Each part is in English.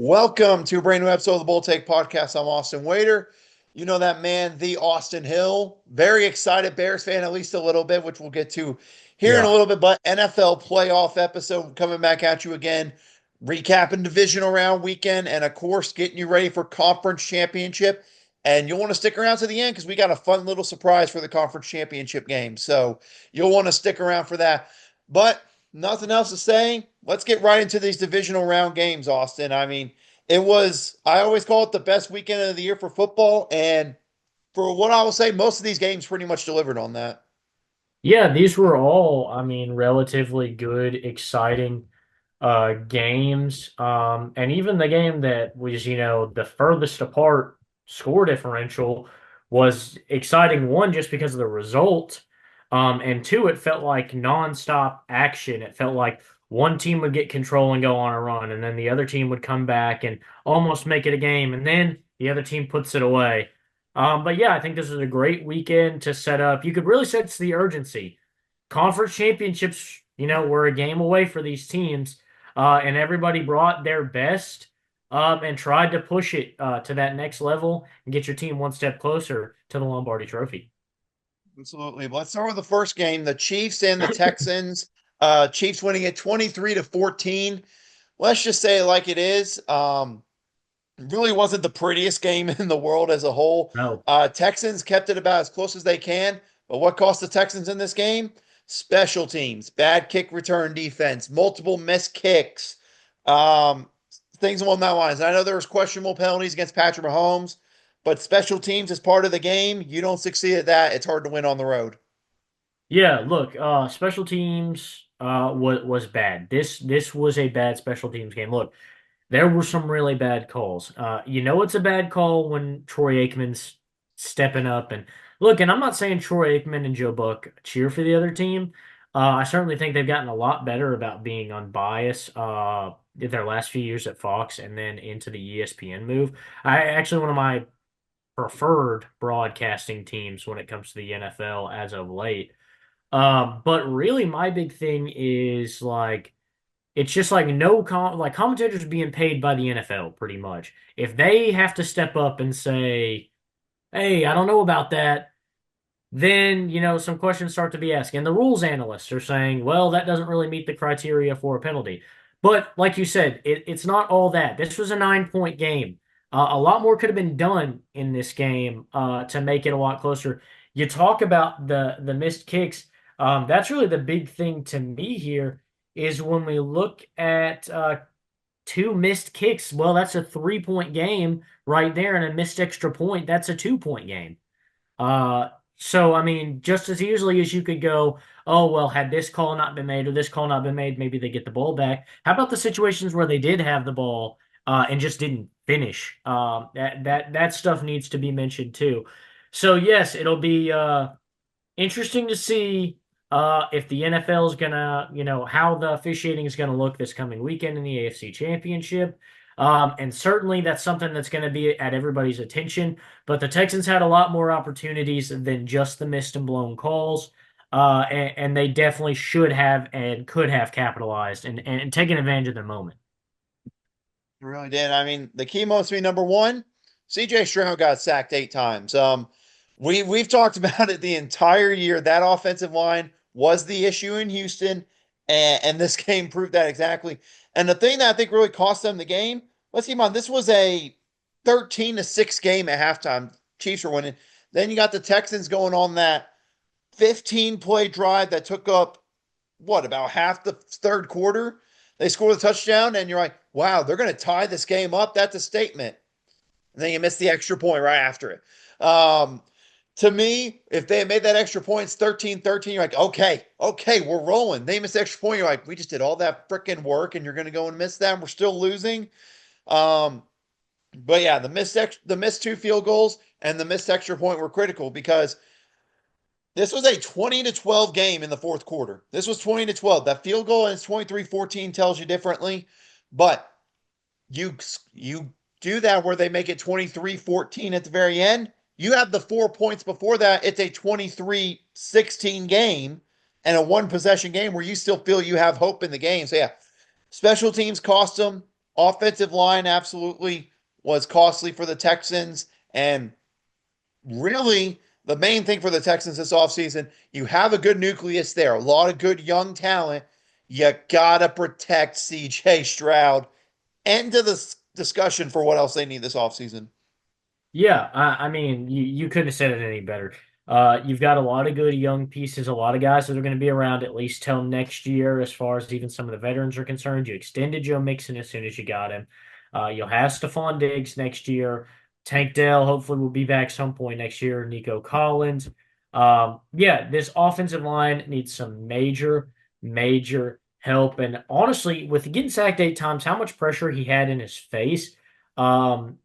Welcome to a brand new episode of the Bull Take Podcast. I'm Austin Wader. You know that man, the Austin Hill. Very excited Bears fan, at least a little bit, which we'll get to here in a Yeah. little bit. But NFL playoff episode coming back at you again, recapping divisional round weekend, and of course, getting you ready for conference championship. And you'll want to stick around to the end because we got a fun little surprise for the conference championship game. So you'll want to stick around for that. But nothing else to say. Let's get right into these divisional round games, Austin. I mean, I always call it the best weekend of the year for football. And for what I will say, most of these games pretty much delivered on that. Yeah, these were all, relatively good, exciting games. And even the game that was, the furthest apart score differential was exciting. One, just because of the result. And two, it felt like nonstop action. It felt like one team would get control and go on a run, and then the other team would come back and almost make it a game, and then the other team puts it away. But yeah, I think this is a great weekend to set up. You could really sense the urgency. Conference championships, were a game away for these teams, and everybody brought their best and tried to push it to that next level and get your team one step closer to the Lombardi Trophy. Absolutely. Let's start with the first game, the Chiefs and the Texans. Chiefs winning it 23-14. Let's just say it like it is. Really wasn't the prettiest game in the world as a whole. No. Texans kept it about as close as they can, but what cost the Texans in this game? Special teams, bad kick return defense, multiple missed kicks, um, things along that lines. I know there was questionable penalties against Patrick Mahomes, but special teams is part of the game. You don't succeed at that, it's hard to win on the road. Yeah, look, special teams was bad. This was a bad special teams game. Look, there were some really bad calls. It's a bad call when Troy Aikman's stepping up and look, and I'm not saying Troy Aikman and Joe Buck cheer for the other team. I certainly think they've gotten a lot better about being unbiased in their last few years at Fox and then into the ESPN move. I actually one of my preferred broadcasting teams when it comes to the NFL as of late. But really, my big thing is like it's just like like commentators are being paid by the NFL pretty much. If they have to step up and say, "Hey, I don't know about that," then some questions start to be asked. And the rules analysts are saying, "Well, that doesn't really meet the criteria for a penalty." But like you said, it's not all that. This was a 9-point game. A lot more could have been done in this game to make it a lot closer. You talk about the missed kicks. That's really the big thing to me here is when we look at two missed kicks. Well, that's a 3-point game right there, and a missed extra point, that's a 2-point game. So I mean, just as easily as you could go, oh well, had this call not been made or this call not been made, maybe they get the ball back. How about the situations where they did have the ball and just didn't finish? That stuff needs to be mentioned too. So yes, it'll be interesting to see if the NFL is gonna, how the officiating is gonna look this coming weekend in the AFC Championship. And certainly that's something that's going to be at everybody's attention. But the Texans had a lot more opportunities than just the missed and blown calls. And they definitely should have and could have capitalized and taken advantage of the moment. You really did. I mean, the key moments to me, number one, CJ Stroud got sacked 8 times. We've talked about it the entire year. That offensive line was the issue in Houston, and this game proved that exactly. And the thing that I think really cost them the game, let's keep in mind, this was a 13-6 game at halftime. Chiefs were winning. Then you got the Texans going on that 15-play drive that took up what, about half the third quarter. They scored a touchdown, and you're like, wow, they're going to tie this game up. That's a statement. And then you miss the extra point right after it. To me, if they had made that extra point, it's 13-13. You're like, okay, we're rolling. They missed the extra point. You're like, we just did all that freaking work, and you're going to go and miss that. And we're still losing. But yeah, the missed 2 field goals and the missed extra point were critical because this was a 20-12 game in the fourth quarter. This was 20-12. That field goal and it's 23-14 tells you differently, but you do that where they make it 23-14 at the very end. You have the 4 points before that. It's a 23-16 game and a one possession game where you still feel you have hope in the game. So yeah, special teams cost them. Offensive line absolutely was costly for the Texans. And really, the main thing for the Texans this offseason, you have a good nucleus there, a lot of good young talent. You got to protect CJ Stroud. End of the discussion for what else they need this offseason. Yeah, I mean, you couldn't have said it any better. You've got a lot of good young pieces, a lot of guys that are going to be around at least till next year, as far as even some of the veterans are concerned. You extended Joe Mixon as soon as you got him. You'll have Stephon Diggs next year. Tank Dell hopefully will be back some point next year. Nico Collins. Yeah, this offensive line needs some major help. And honestly, with getting sacked 8 times, how much pressure he had in his face. Um,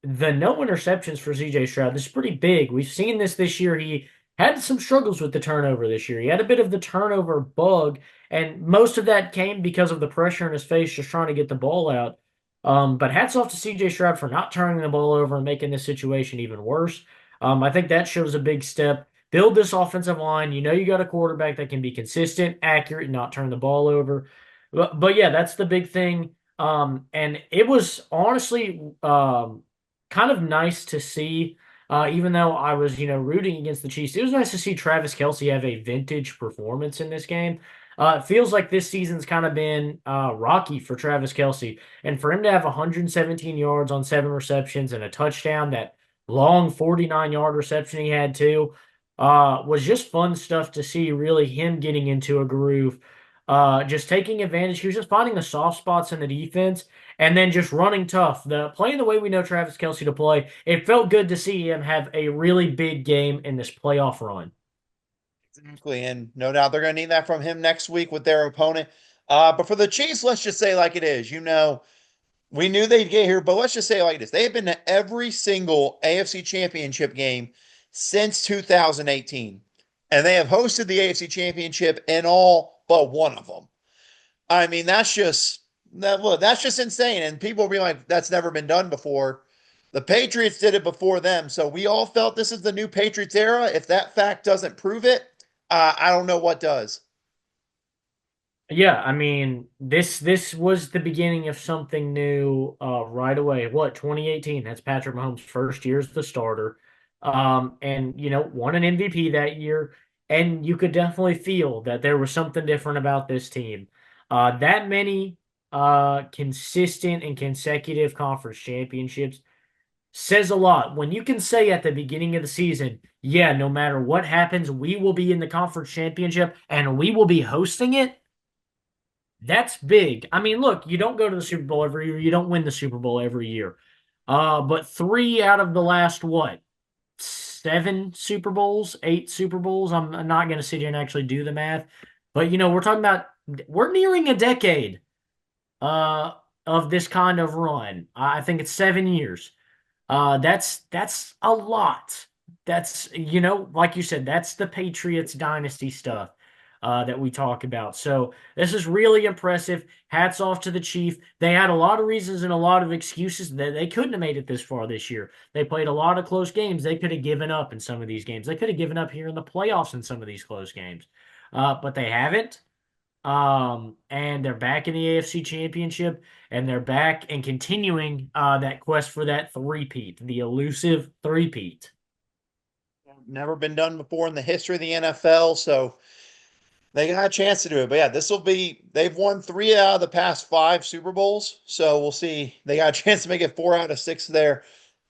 the no interceptions for CJ Stroud, this is pretty big. We've seen this year. He had some struggles with the turnover this year. He had a bit of the turnover bug, and most of that came because of the pressure in his face just trying to get the ball out. But hats off to CJ Stroud for not turning the ball over and making this situation even worse. I think that shows a big step. Build this offensive line. You know you got a quarterback that can be consistent, accurate, and not turn the ball over. But yeah, that's the big thing. And it was honestly kind of nice to see. Even though I was, rooting against the Chiefs, it was nice to see Travis Kelce have a vintage performance in this game. It feels like this season's kind of been rocky for Travis Kelce, and for him to have 117 yards on 7 receptions and a touchdown, that long 49-yard reception he had too, was just fun stuff to see. Really, him getting into a groove, just taking advantage. He was just finding the soft spots in the defense and then just running tough. Playing the way we know Travis Kelce to play, it felt good to see him have a really big game in this playoff run. Exactly. And no doubt they're going to need that from him next week with their opponent. But for the Chiefs, let's just say like it is. We knew they'd get here, but let's just say like this. They have been to every single AFC Championship game since 2018. And they have hosted the AFC Championship in all but one of them. I mean, that's just insane. And people will be like, that's never been done before. The Patriots did it before them. So we all felt this is the new Patriots era. If that fact doesn't prove it, I don't know what does. Yeah, I mean, this was the beginning of something new right away. What, 2018? That's Patrick Mahomes' first year as the starter. And won an MVP that year, and you could definitely feel that there was something different about this team. That many consistent and consecutive conference championships says a lot. When you can say at the beginning of the season, yeah, no matter what happens, we will be in the conference championship and we will be hosting it. That's big. I mean, look, you don't go to the Super Bowl every year. You don't win the Super Bowl every year. But 3 out of the last, what, 7 Super Bowls, 8 Super Bowls? I'm not going to sit here and actually do the math. But, we're nearing a decade uh, of this kind of run. I think it's 7 years. That's a lot. That's like you said, that's the Patriots dynasty stuff that we talk about. So this is really impressive. Hats off to the Chief. They had a lot of reasons and a lot of excuses that they couldn't have made it this far this year. They played a lot of close games. They could have given up in some of these games. They could have given up here in the playoffs in some of these close games, but they haven't. And they're back in the AFC Championship, and they're back and continuing that quest for that three-peat, the elusive three-peat. Never been done before in the history of the NFL. So they got a chance to do it. But yeah, they've won 3 out of the past 5 Super Bowls. So we'll see. They got a chance to make it 4 out of 6 there.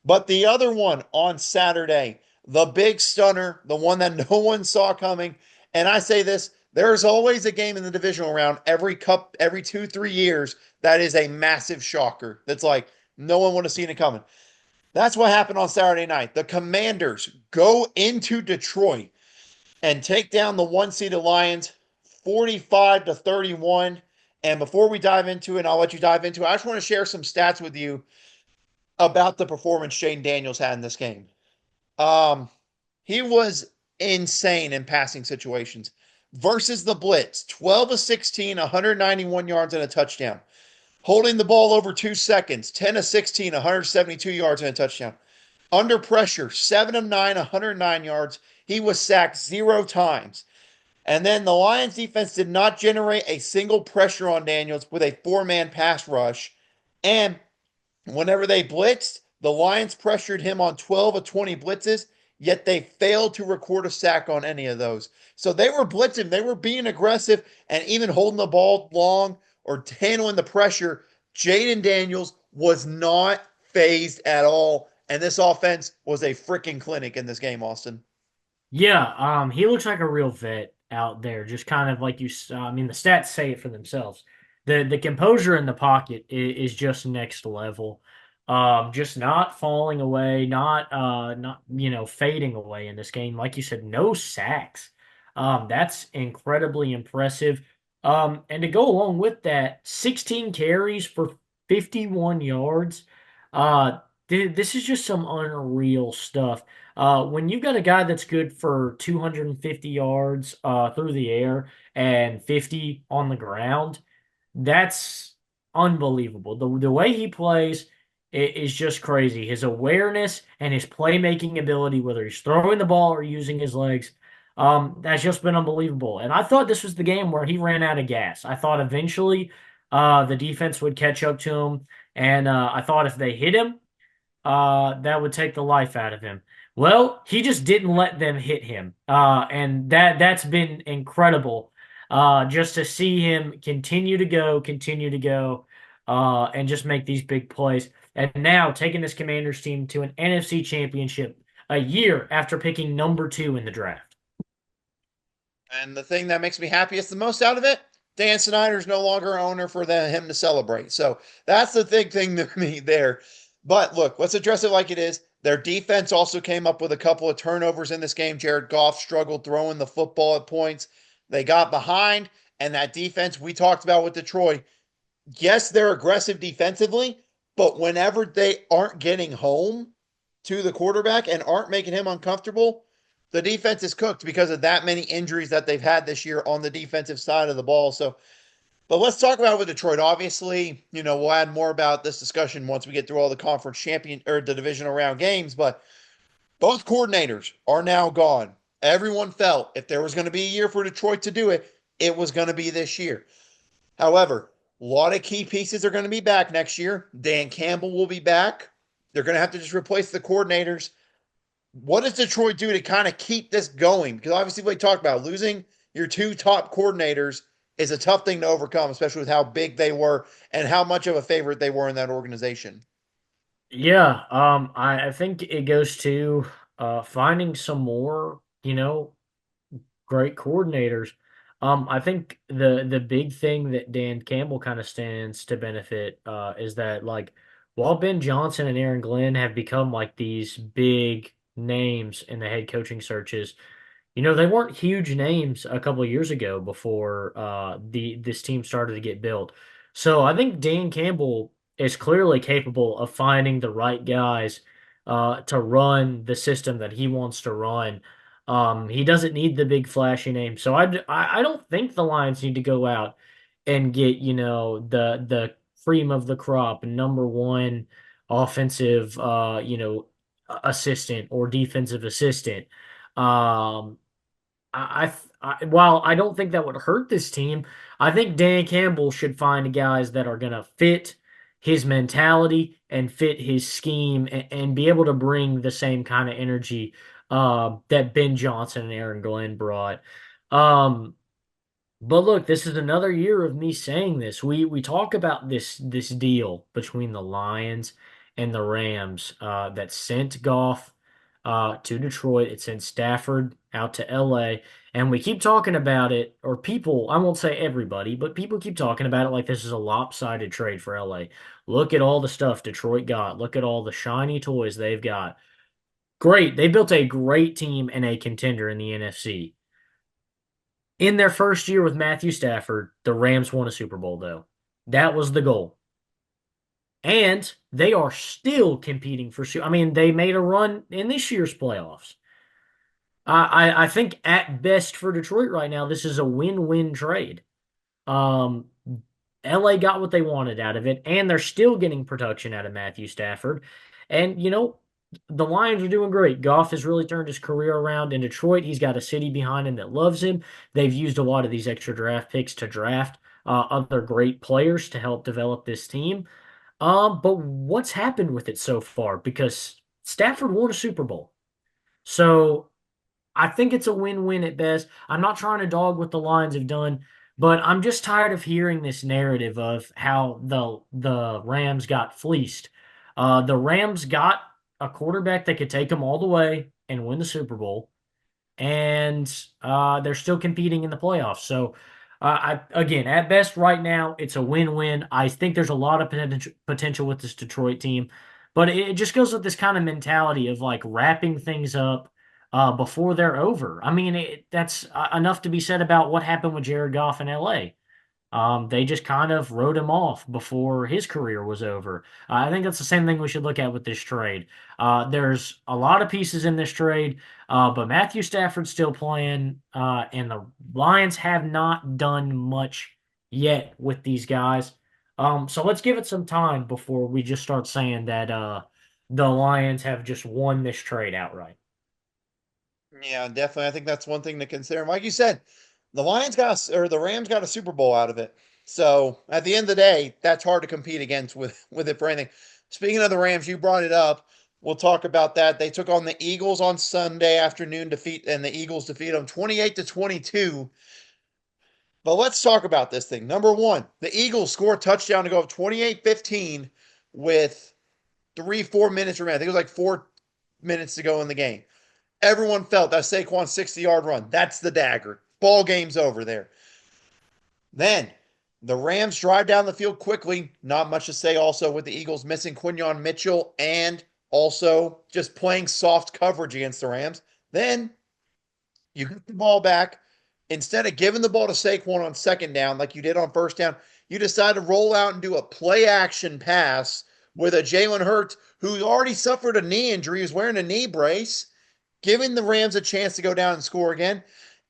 But the other one on Saturday, the big stunner, the one that no one saw coming. And I say this, there's always a game in the divisional round every 2, 3 years that is a massive shocker. That's like no one would have seen it coming. That's what happened on Saturday night. The Commanders go into Detroit and take down the one-seeded Lions 45-31. And before we dive into it, and I'll let you dive into it, I just want to share some stats with you about the performance Shane Daniels had in this game. He was insane in passing situations. Versus the blitz, 12 of 16, 191 yards and a touchdown. Holding the ball over 2 seconds, 10 of 16, 172 yards and a touchdown. Under pressure, 7 of 9, 109 yards. He was sacked 0 times. And then the Lions defense did not generate a single pressure on Daniels with a 4-man pass rush. And whenever they blitzed, the Lions pressured him on 12 of 20 blitzes, yet they failed to record a sack on any of those. So they were blitzing, they were being aggressive, and even holding the ball long or handling the pressure. Jaden Daniels was not phased at all. And this offense was a freaking clinic in this game, Austin. Yeah, he looks like a real vet out there. Just kind of like I mean, the stats say it for themselves. The composure in the pocket is just next level. Just not falling away, not fading away in this game. Like you said, no sacks. That's incredibly impressive. And to go along with that, 16 carries for 51 yards. This is just some unreal stuff. When you've got a guy that's good for 250 yards through the air and 50 on the ground, that's unbelievable. The way he plays is just crazy. His awareness and his playmaking ability, whether he's throwing the ball or using his legs, that's just been unbelievable. And I thought this was the game where he ran out of gas. I thought eventually the defense would catch up to him, and I thought if they hit him, that would take the life out of him. Well, he just didn't let them hit him, and that's been incredible. Just to see him continue to go, and just make these big plays. And now taking this Commanders team to an NFC Championship a year after picking number 2 in the draft. And the thing that makes me happiest the most out of it, Dan Snyder's no longer an owner for him to celebrate. So that's the big thing to me there. But look, let's address it like it is. Their defense also came up with a couple of turnovers in this game. Jared Goff struggled throwing the football at points. They got behind, and that defense we talked about with Detroit, yes, they're aggressive defensively, but whenever they aren't getting home to the quarterback and aren't making him uncomfortable, the defense is cooked because of that many injuries that they've had this year on the defensive side of the ball. So, but let's talk about with Detroit. Obviously, we'll add more about this discussion once we get through all the conference champion or the divisional round games, but both coordinators are now gone. Everyone felt if there was going to be a year for Detroit to do it, it was going to be this year. However, a lot of key pieces are going to be back next year. Dan Campbell will be back. They're going to have to just replace the coordinators. What does Detroit do to kind of keep this going? Because obviously, we talked about losing your two top coordinators is a tough thing to overcome, especially with how big they were and how much of a favorite they were in that organization. Yeah, I think it goes to finding some more, great coordinators. I think the big thing that Dan Campbell kind of stands to benefit is that like while Ben Johnson and Aaron Glenn have become like these big names in the head coaching searches, they weren't huge names a couple of years ago before this team started to get built. So I think Dan Campbell is clearly capable of finding the right guys to run the system that he wants to run. He doesn't need the big flashy name. So I don't think the Lions need to go out and get, the cream of the crop, number one offensive assistant or defensive assistant. Um, while I don't think that would hurt this team, I think Dan Campbell should find guys that are going to fit his mentality and fit his scheme and be able to bring the same kind of energy that Ben Johnson and Aaron Glenn brought. Um, but look, this is another year of me saying this. We talk about this deal between the Lions and the Rams that sent Goff to Detroit. It sent Stafford out to LA. And we keep talking about it, or people, I won't say everybody, but people keep talking about it like this is a lopsided trade for LA. Look at all the stuff Detroit got. Look at all the shiny toys they've got. Great. They built a great team and a contender in the NFC. In their first year with Matthew Stafford, the Rams won a Super Bowl, though. That was the goal. And they are still competing for. I mean, they made a run in this year's playoffs. I think at best for Detroit right now, this is a win-win trade. Um, LA got what they wanted out of it, and they're still getting production out of Matthew Stafford. And, the Lions are doing great. Goff has really turned his career around in Detroit. He's got a city behind him that loves him. They've used a lot of these extra draft picks to draft other great players to help develop this team. But what's happened with it so far? Because Stafford won a Super Bowl. So I think it's a win-win at best. I'm not trying to dog what the Lions have done, but I'm just tired of hearing this narrative of how the Rams got fleeced. The Rams got a quarterback that could take them all the way and win the Super Bowl, and they're still competing in the playoffs. So, again, at best, right now, it's a win-win. I think there's a lot of potential with this Detroit team, but it just goes with this kind of mentality of like wrapping things up before they're over. I mean, that's enough to be said about what happened with Jared Goff in LA. They just kind of wrote him off before his career was over. I think that's the same thing we should look at with this trade. There's a lot of pieces in this trade, but Matthew Stafford's still playing, and the Lions have not done much yet with these guys. So let's give it some time before we just start saying that the Lions have just won this trade outright. Yeah, definitely. I think that's one thing to consider. Like you said, the Rams got a Super Bowl out of it. So at the end of the day, that's hard to compete against with it for anything. Speaking of the Rams, you brought it up. We'll talk about that. They took on the Eagles on Sunday afternoon defeat, and the Eagles defeat them 28-22. But let's talk about this thing. Number one, the Eagles score a touchdown to go up 28-15 with 4 minutes remaining. I think it was like 4 minutes to go in the game. Everyone felt that Saquon 60-yard run. That's the dagger. Ball game's over there. Then the Rams drive down the field quickly. Not much to say also with the Eagles missing Quinyon Mitchell and also just playing soft coverage against the Rams. Then you get the ball back. Instead of giving the ball to Saquon on second down like you did on first down, you decide to roll out and do a play action pass with a Jalen Hurts who already suffered a knee injury, who's wearing a knee brace, giving the Rams a chance to go down and score again.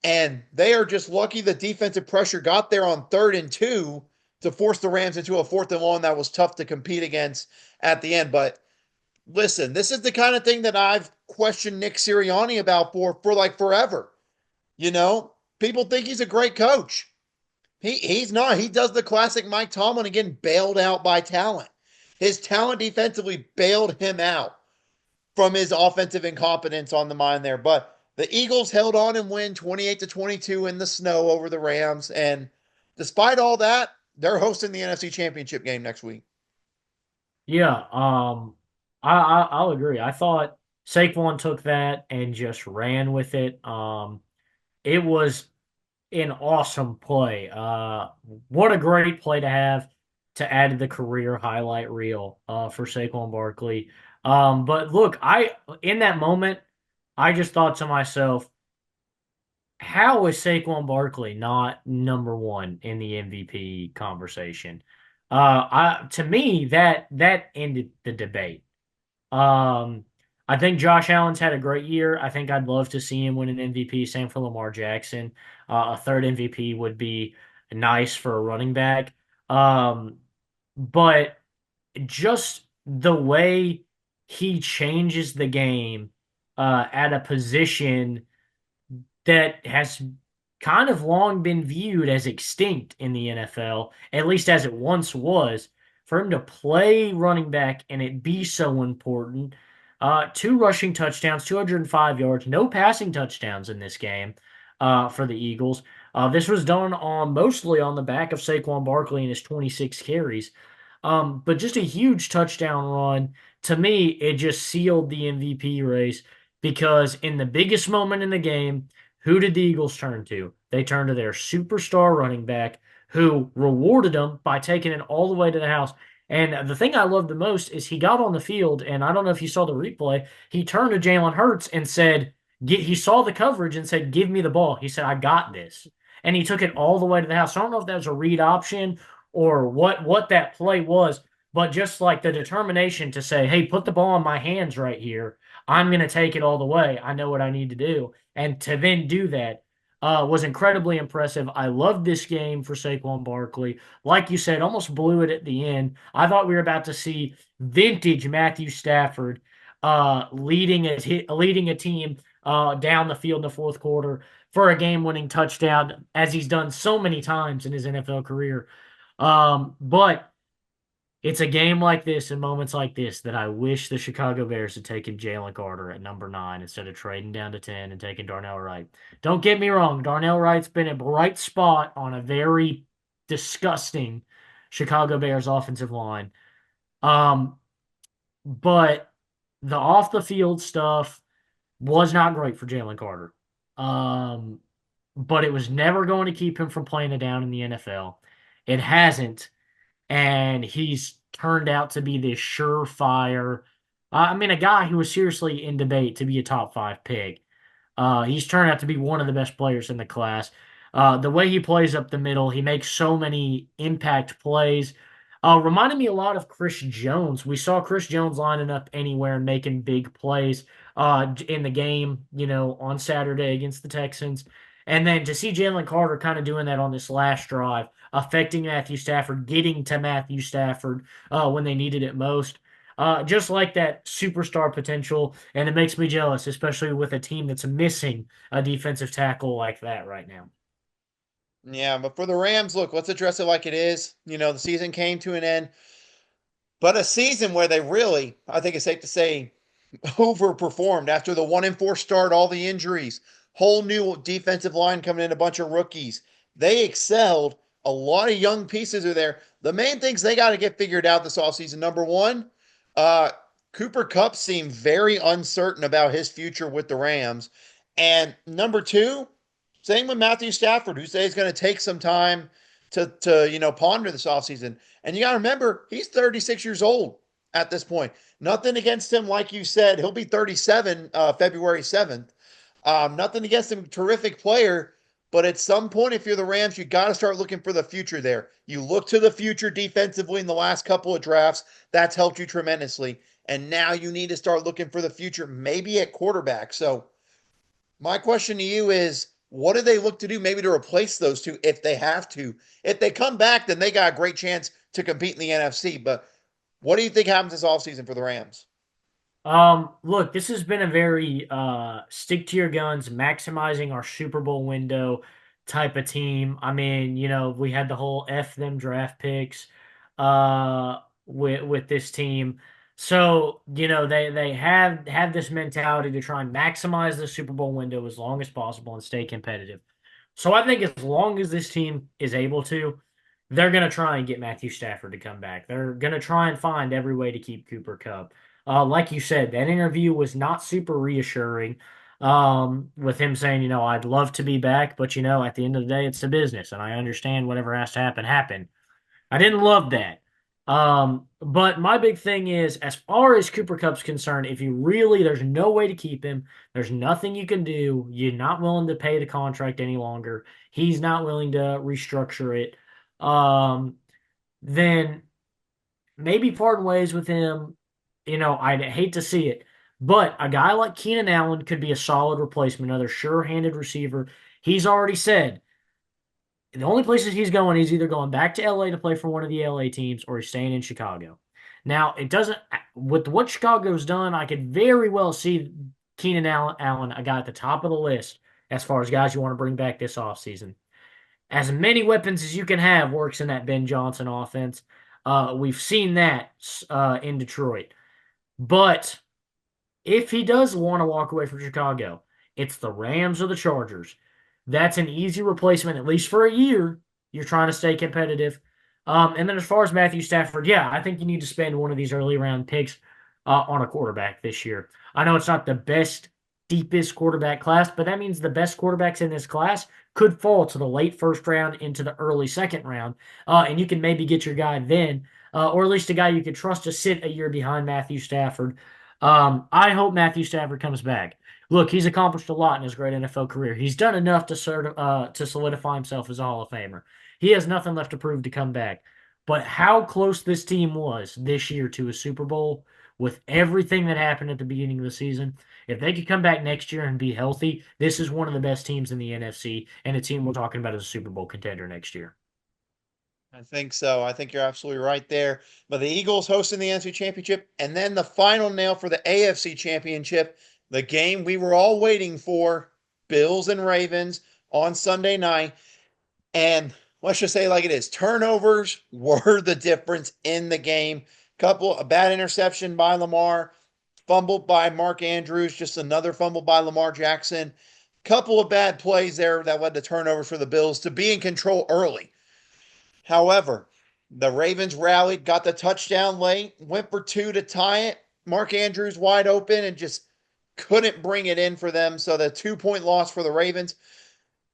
And they are just lucky the defensive pressure got there on 3rd and 2 to force the Rams into a 4th and 1 that was tough to compete against at the end. But listen, this is the kind of thing that I've questioned Nick Sirianni about for like forever. You know, people think he's a great coach. He's not. He does the classic Mike Tomlin again, bailed out by talent. His talent defensively bailed him out from his offensive incompetence on the mind there. But the Eagles held on and win 28-22 in the snow over the Rams. And despite all that, they're hosting the NFC Championship game next week. Yeah, I'll agree. I thought Saquon took that and just ran with it. It was an awesome play. What a great play to have to add to the career highlight reel for Saquon Barkley. But look, I in that moment, I just thought to myself, how is Saquon Barkley not number one in the MVP conversation? To me, that ended the debate. Um, I think Josh Allen's had a great year. I think I'd love to see him win an MVP. Same for Lamar Jackson. A third MVP would be nice for a running back. But just the way he changes the game at a position that has kind of long been viewed as extinct in the NFL, at least as it once was, for him to play running back and it be so important. Two rushing touchdowns, 205 yards, no passing touchdowns in this game for the Eagles. This was done on mostly on the back of Saquon Barkley and his 26 carries. But just a huge touchdown run. To me, it just sealed the MVP race because in the biggest moment in the game, who did the Eagles turn to? They turned to their superstar running back who rewarded them by taking it all the way to the house. And the thing I love the most is he got on the field, and I don't know if you saw the replay. He turned to Jalen Hurts and said, he saw the coverage and said, "Give me the ball." He said, "I got this." And he took it all the way to the house. So I don't know if that was a read option or what that play was, but just like the determination to say, "Hey, put the ball in my hands right here. I'm going to take it all the way. I know what I need to do." And to then do that was incredibly impressive. I loved this game for Saquon Barkley. Like you said, almost blew it at the end. I thought we were about to see vintage Matthew Stafford leading a team down the field in the fourth quarter for a game-winning touchdown, as he's done so many times in his NFL career. But It's a game like this and moments like this that I wish the Chicago Bears had taken Jalen Carter at number 9 instead of trading down to 10 and taking Darnell Wright. Don't get me wrong, Darnell Wright's been a bright spot on a very disgusting Chicago Bears offensive line. Um, but the off the field stuff was not great for Jalen Carter. Um, but it was never going to keep him from playing it down in the NFL. It hasn't, and he's turned out to be this surefire. I mean, a guy who was seriously in debate to be a top 5 pick. He's turned out to be one of the best players in the class. The way he plays up the middle, he makes so many impact plays. Reminded me a lot of Chris Jones. We saw Chris Jones lining up anywhere and making big plays in the game, on Saturday against the Texans. And then to see Jalen Carter kind of doing that on this last drive, affecting Matthew Stafford, getting to Matthew Stafford when they needed it most. Just like that superstar potential, and it makes me jealous, especially with a team that's missing a defensive tackle like that right now. Yeah, but for the Rams, look, let's address it like it is. The season came to an end, but a season where they really, I think it's safe to say, overperformed after the 1-4 start, all the injuries, whole new defensive line coming in, a bunch of rookies. They excelled. A lot of young pieces are there. The main things they got to get figured out this offseason. Number one, uh, Cooper Kupp seemed very uncertain about his future with the Rams. And number two, same with Matthew Stafford, who says he's going to take some time to ponder this offseason. And you got to remember, he's 36 years old at this point. Nothing against him, like you said. He'll be 37 February 7th. Nothing against him. Terrific player. But at some point, if you're the Rams, you got to start looking for the future there. You look to the future defensively in the last couple of drafts. That's helped you tremendously. And now you need to start looking for the future, maybe at quarterback. So my question to you is, what do they look to do maybe to replace those two if they have to? If they come back, then they got a great chance to compete in the NFC. But what do you think happens this offseason for the Rams? Look, this has been a very stick to your guns, maximizing our Super Bowl window type of team. I mean, we had the whole F them draft picks with this team. So, they have this mentality to try and maximize the Super Bowl window as long as possible and stay competitive. So I think as long as this team is able to, they're going to try and get Matthew Stafford to come back. They're going to try and find every way to keep Cooper Kupp. Like you said, that interview was not super reassuring. With him saying, I'd love to be back, but at the end of the day, it's a business, and I understand whatever has to happen. I didn't love that. But my big thing is, as far as Cooper Kupp's concerned, if you really, there's no way to keep him. There's nothing you can do. You're not willing to pay the contract any longer. He's not willing to restructure it. Um, then maybe part ways with him. I'd hate to see it. But a guy like Keenan Allen could be a solid replacement, another sure-handed receiver. He's already said the only places he's going, he's either going back to LA to play for one of the LA teams or he's staying in Chicago. Now, it doesn't, with what Chicago's done, I could very well see Keenan Allen, a guy at the top of the list as far as guys you want to bring back this offseason. As many weapons as you can have works in that Ben Johnson offense. We've seen that in Detroit. But if he does want to walk away from Chicago, it's the Rams or the Chargers. That's an easy replacement, at least for a year. You're trying to stay competitive. And then as far as Matthew Stafford, yeah, I think you need to spend one of these early round picks on a quarterback this year. I know it's not the best, deepest quarterback class, but that means the best quarterbacks in this class could fall to the late first round into the early second round. And you can maybe get your guy then, or at least a guy you could trust to sit a year behind Matthew Stafford. I hope Matthew Stafford comes back. Look, he's accomplished a lot in his great NFL career. He's done enough to solidify himself as a Hall of Famer. He has nothing left to prove to come back. But how close this team was this year to a Super Bowl with everything that happened at the beginning of the season, if they could come back next year and be healthy, this is one of the best teams in the NFC and a team we're talking about as a Super Bowl contender next year. I think so. I think you're absolutely right there. But the Eagles hosting the NFC Championship, and then the final nail for the AFC Championship, the game we were all waiting for, Bills and Ravens on Sunday night. And let's just say like it is. Turnovers were the difference in the game. A bad interception by Lamar, fumbled by Mark Andrews, just another fumble by Lamar Jackson. Couple of bad plays there that led to turnovers for the Bills to be in control early. However, the Ravens rallied, got the touchdown late, went for two to tie it. Mark Andrews wide open and just couldn't bring it in for them. So the 2 point loss for the Ravens.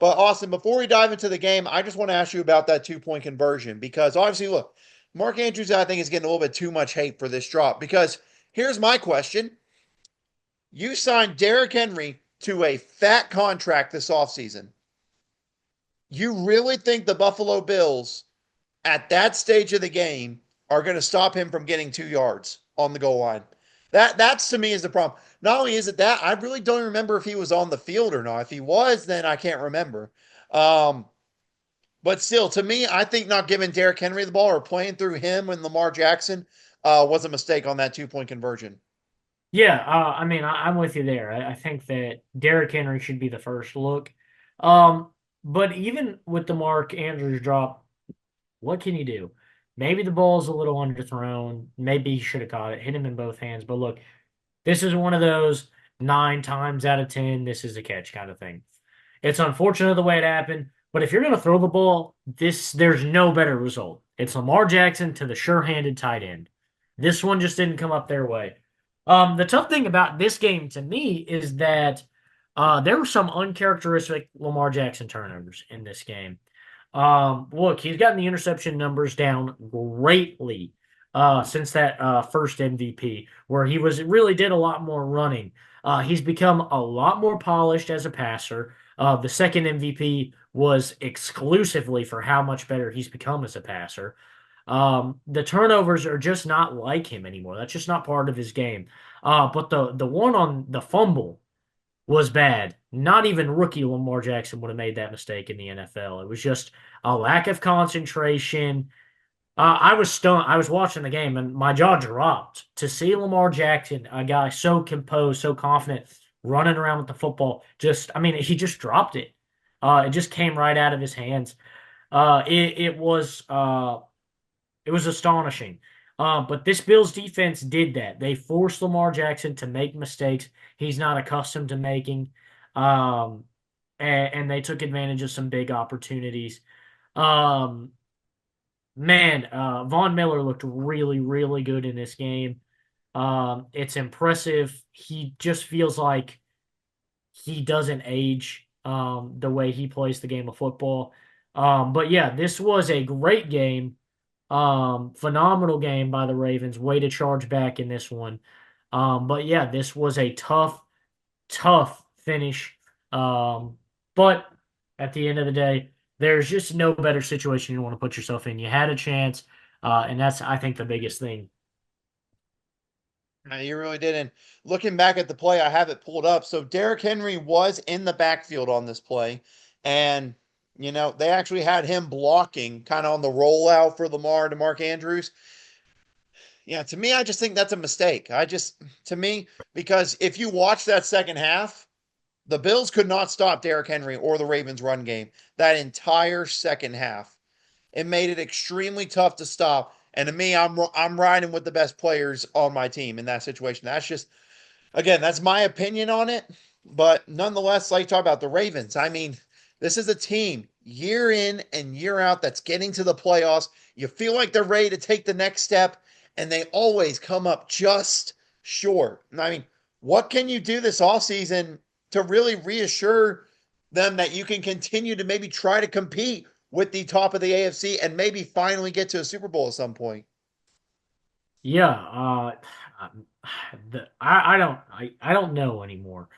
But Austin, before we dive into the game, I just want to ask you about that 2 point conversion because obviously, look, Mark Andrews, I think, is getting a little bit too much hate for this drop. Because here's my question: you signed Derrick Henry to a fat contract this offseason. You really think the Buffalo Bills at that stage of the game are going to stop him from getting 2 yards on the goal line? That's to me is the problem. Not only is it that, I really don't remember if he was on the field or not. If he was, then I can't remember. Um, but still, to me, I think not giving Derrick Henry the ball or playing through him and Lamar Jackson was a mistake on that 2 point conversion. Yeah, I mean, I'm with you there. I think that Derrick Henry should be the first look. Um, but even with the Mark Andrews drop, what can you do? Maybe the ball's a little underthrown. Maybe he should have caught it, hit him in both hands. But look, this is one of those 9 times out of 10, this is a catch kind of thing. It's unfortunate the way it happened, but if you're going to throw the ball, there's no better result. It's Lamar Jackson to the sure-handed tight end. This one just didn't come up their way. The tough thing about this game to me is that there were some uncharacteristic Lamar Jackson turnovers in this game. Look, he's gotten the interception numbers down greatly since that first MVP, where he really did a lot more running. He's become a lot more polished as a passer. The second MVP was exclusively for how much better he's become as a passer. The turnovers are just not like him anymore. That's just not part of his game. But the one on the fumble was bad. Not even rookie Lamar Jackson would have made that mistake in the NFL. It was just a lack of concentration. I was stunned. I was watching the game and my jaw dropped to see Lamar Jackson, a guy so composed, so confident, running around with the football. I mean, he just dropped it. It just came right out of his hands. It was astonishing. But this Bills defense did that. They forced Lamar Jackson to make mistakes he's not accustomed to making. And they took advantage of some big opportunities. Um, Von Miller looked really, really good in this game. It's impressive. He just feels like he doesn't age the way he plays the game of football. But yeah, this was a great game. Phenomenal game by the Ravens. Way to charge back in this one. But yeah, this was a tough finish. But at the end of the day, there's just no better situation you want to put yourself in. You had a chance, and that's, I think, the biggest thing. You really did. And looking back at the play, I have it pulled up. So Derrick Henry was in the backfield on this play. And, they actually had him blocking kind of on the rollout for Lamar to Mark Andrews. Yeah, to me, I just think that's a mistake. To me, because if you watch that second half, the Bills could not stop Derrick Henry or the Ravens run game that entire second half. It made it extremely tough to stop. And to me, I'm riding with the best players on my team in that situation. That's just, again, that's my opinion on it. But nonetheless, like you talk about the Ravens, I mean, this is a team year in and year out that's getting to the playoffs. You feel like they're ready to take the next step, and they always come up just short. I mean, what can you do this offseason to really reassure them that you can continue to maybe try to compete with the top of the AFC and maybe finally get to a Super Bowl at some point? Yeah, I don't know anymore.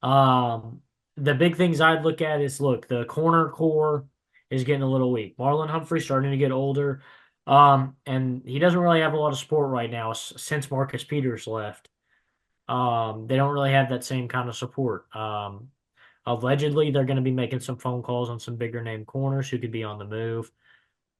Um, the big things I'd look at is look, the corner core is getting a little weak. Marlon Humphrey's starting to get older. And he doesn't really have a lot of support right now since Marcus Peters left. They don't really have that same kind of support. Allegedly, they're going to be making some phone calls on some bigger name corners who could be on the move.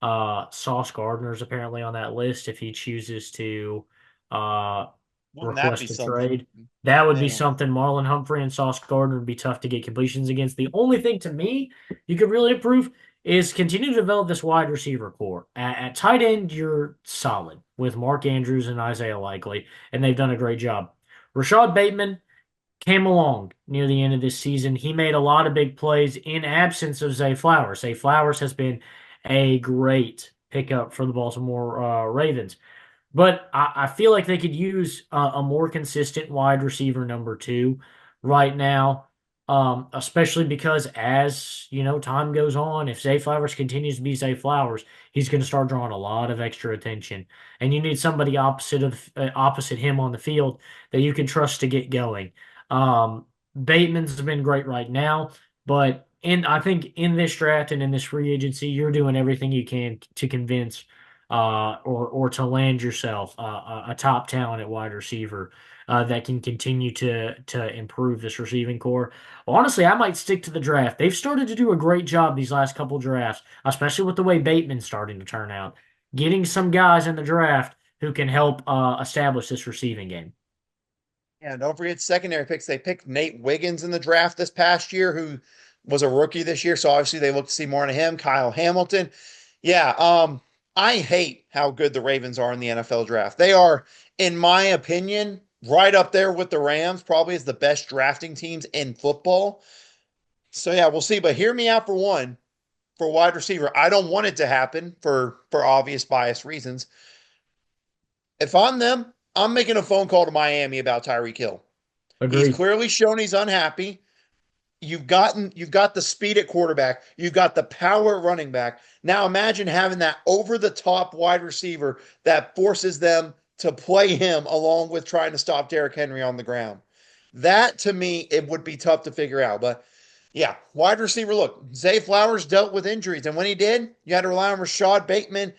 Sauce Gardner's apparently on that list if he chooses to uh, Wouldn't that be request a something? trade. That would be Man. something. Marlon Humphrey and Sauce Gardner would be tough to get completions against. The only thing to me you could really improve is continue to develop this wide receiver core. At tight end, you're solid with Mark Andrews and Isaiah Likely, and they've done a great job. Rashad Bateman came along near the end of this season. He made a lot of big plays in absence of Zay Flowers. Zay Flowers has been a great pickup for the Baltimore Ravens. But I feel like they could use a more consistent wide receiver number two right now, especially because as you know, time goes on, if Zay Flowers continues to be Zay Flowers, he's going to start drawing a lot of extra attention, and you need somebody opposite him on the field that you can trust to get going. Bateman's been great right now, but I think in this draft and in this free agency, you're doing everything you can to convince or to land yourself a top talent at wide receiver that can continue to improve this receiving core. Honestly, I might stick to the draft. They've started to do a great job these last couple drafts, especially with the way Bateman's starting to turn out. Getting some guys in the draft who can help establish this receiving game. Yeah, don't forget secondary picks. They picked Nate Wiggins in the draft this past year, who was a rookie this year. So obviously they look to see more out of him. Kyle Hamilton. Yeah, I hate how good the Ravens are in the NFL draft. They are, in my opinion, right up there with the Rams, probably as the best drafting teams in football. So yeah, we'll see. But hear me out for one, for wide receiver. I don't want it to happen for obvious bias reasons. If I'm them, I'm making a phone call to Miami about Tyreek Hill. He's Agreed. clearly shown he's unhappy. You've got the speed at quarterback. You've got the power at running back. Now imagine having that over the top wide receiver that forces them to play him along with trying to stop Derrick Henry on the ground. That to me, it would be tough to figure out. But yeah, wide receiver. Look, Zay Flowers dealt with injuries, and when he did, you had to rely on Rashad Bateman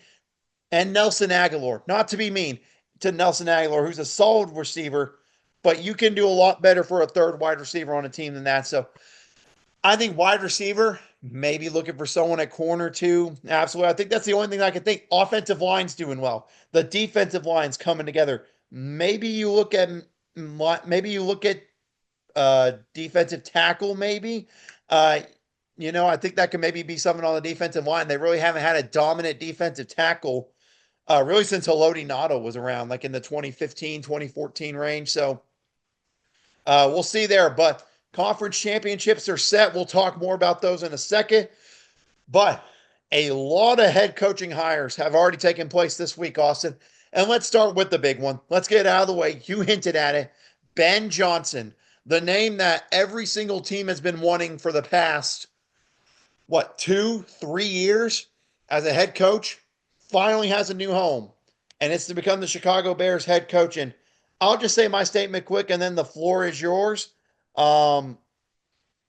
and Nelson Aguilar. Not to be mean to Nelson Aguilar, who's a solid receiver, but you can do a lot better for a third wide receiver on a team than that. So I think wide receiver, maybe looking for someone at corner too. Absolutely. I think that's the only thing I can think. Offensive line's doing well. The defensive line's coming together. Maybe you look at defensive tackle, maybe. Uh, I think that could maybe be something on the defensive line. They really haven't had a dominant defensive tackle really since Haloti Nato was around, like in the 2015, 2014 range. So we'll see there. But conference championships are set. We'll talk more about those in a second. But a lot of head coaching hires have already taken place this week, Austin. And let's start with the big one. Let's get it out of the way. You hinted at it. Ben Johnson, the name that every single team has been wanting for the past, 2, 3 years as a head coach, finally has a new home. And it's to become the Chicago Bears head coach. And I'll just say my statement quick, and then the floor is yours. Um,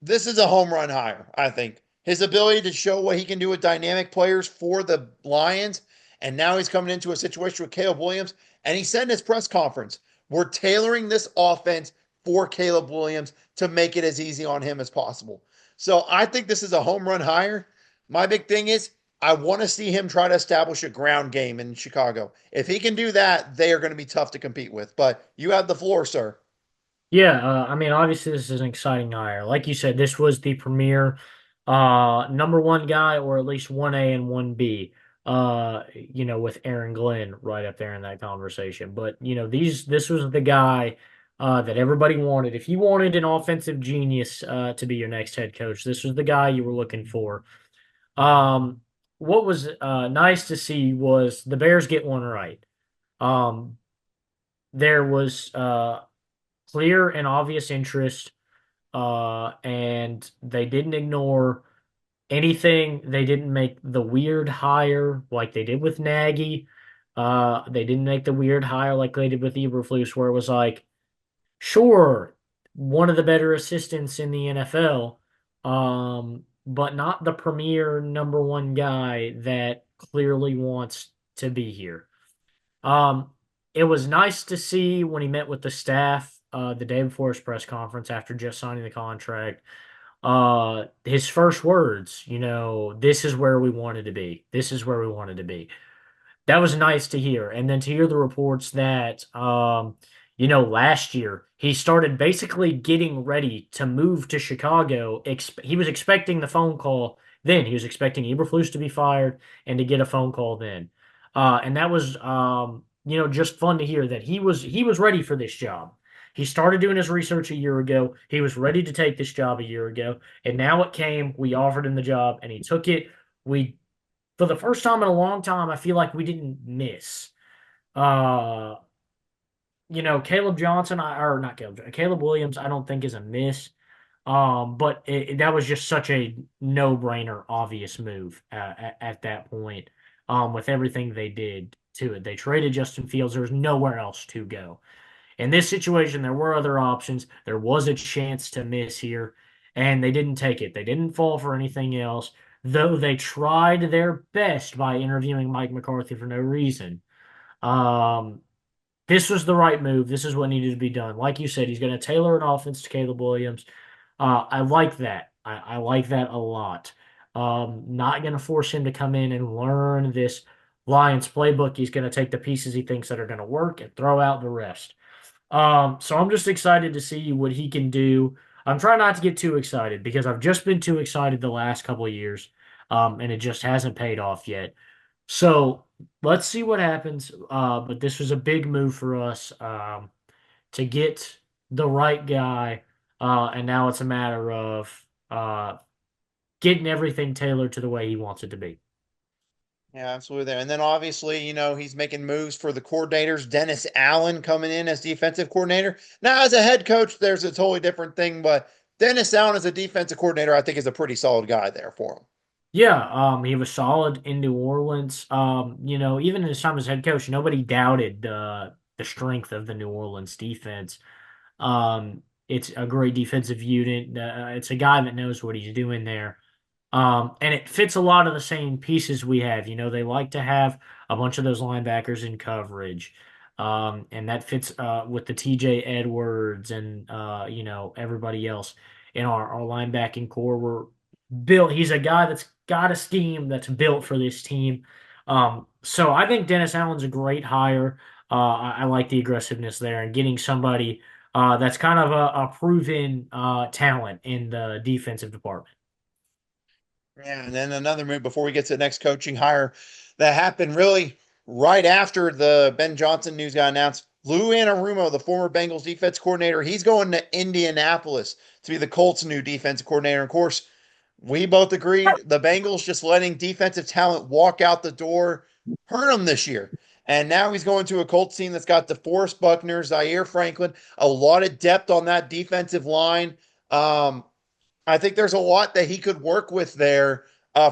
this is a home run hire, I think. His ability to show what he can do with dynamic players for the Lions, and now he's coming into a situation with Caleb Williams, and he said in his press conference, we're tailoring this offense for Caleb Williams to make it as easy on him as possible. So I think this is a home run hire. My big thing is I want to see him try to establish a ground game in Chicago. If he can do that, they are going to be tough to compete with. But you have the floor, sir. Yeah, I mean, obviously this is an exciting hire. Like you said, this was the premier number one guy, or at least 1A and 1B, with Aaron Glenn right up there in that conversation. But, this was the guy that everybody wanted. If you wanted an offensive genius to be your next head coach, this was the guy you were looking for. Um, what was nice to see was the Bears get one right. Um, there was clear and obvious interest, and they didn't ignore anything. They didn't make the weird hire like they did with Nagy. They didn't make the weird hire like they did with Eberflus, where it was like, sure, one of the better assistants in the NFL, but not the premier number one guy that clearly wants to be here. Um, it was nice to see when he met with the staff the day before his press conference after just signing the contract. His first words, this is where we wanted to be. This is where we wanted to be. That was nice to hear. And then to hear the reports that, last year he started basically getting ready to move to Chicago. He was expecting the phone call then. He was expecting Eberflus to be fired and to get a phone call then. And that was, just fun to hear that he was ready for this job. He started doing his research a year ago. He was ready to take this job a year ago, and now it came. We offered him the job, and he took it. We, for the first time in a long time, I feel like we didn't miss. Uh, Caleb Johnson, or not Caleb Williams, I don't think is a miss. But that was just such a no-brainer, obvious move at that point. With everything they did to it, they traded Justin Fields. There was nowhere else to go. In this situation, there were other options. There was a chance to miss here, and they didn't take it. They didn't fall for anything else, though they tried their best by interviewing Mike McCarthy for no reason. Um, this was the right move. This is what needed to be done. Like you said, he's going to tailor an offense to Caleb Williams. I like that. I like that a lot. Not going to force him to come in and learn this Lions playbook. He's going to take the pieces he thinks that are going to work and throw out the rest. So I'm just excited to see what he can do. I'm trying not to get too excited because I've just been too excited the last couple of years, and it just hasn't paid off yet. So let's see what happens. But this was a big move for us to get the right guy, and now it's a matter of getting everything tailored to the way he wants it to be. Yeah, absolutely there. And then obviously, he's making moves for the coordinators. Dennis Allen coming in as defensive coordinator. Now, as a head coach, there's a totally different thing, but Dennis Allen as a defensive coordinator, I think is a pretty solid guy there for him. Yeah, he was solid in New Orleans. Even in his time as head coach, nobody doubted the strength of the New Orleans defense. It's a great defensive unit. It's a guy that knows what he's doing there. And it fits a lot of the same pieces we have. They like to have a bunch of those linebackers in coverage. And that fits with the TJ Edwards and everybody else in our linebacking core. He's a guy that's got a scheme that's built for this team. So I think Dennis Allen's a great hire. I like the aggressiveness there and getting somebody that's kind of a proven talent in the defensive department. Yeah, and then another move before we get to the next coaching hire that happened really right after the Ben Johnson news got announced. Lou Anarumo, the former Bengals defense coordinator, he's going to Indianapolis to be the Colts' new defensive coordinator. Of course, we both agreed the Bengals just letting defensive talent walk out the door hurt them this year. And now he's going to a Colts team that's got DeForest Buckner, Zaire Franklin, a lot of depth on that defensive line. I think there's a lot that he could work with there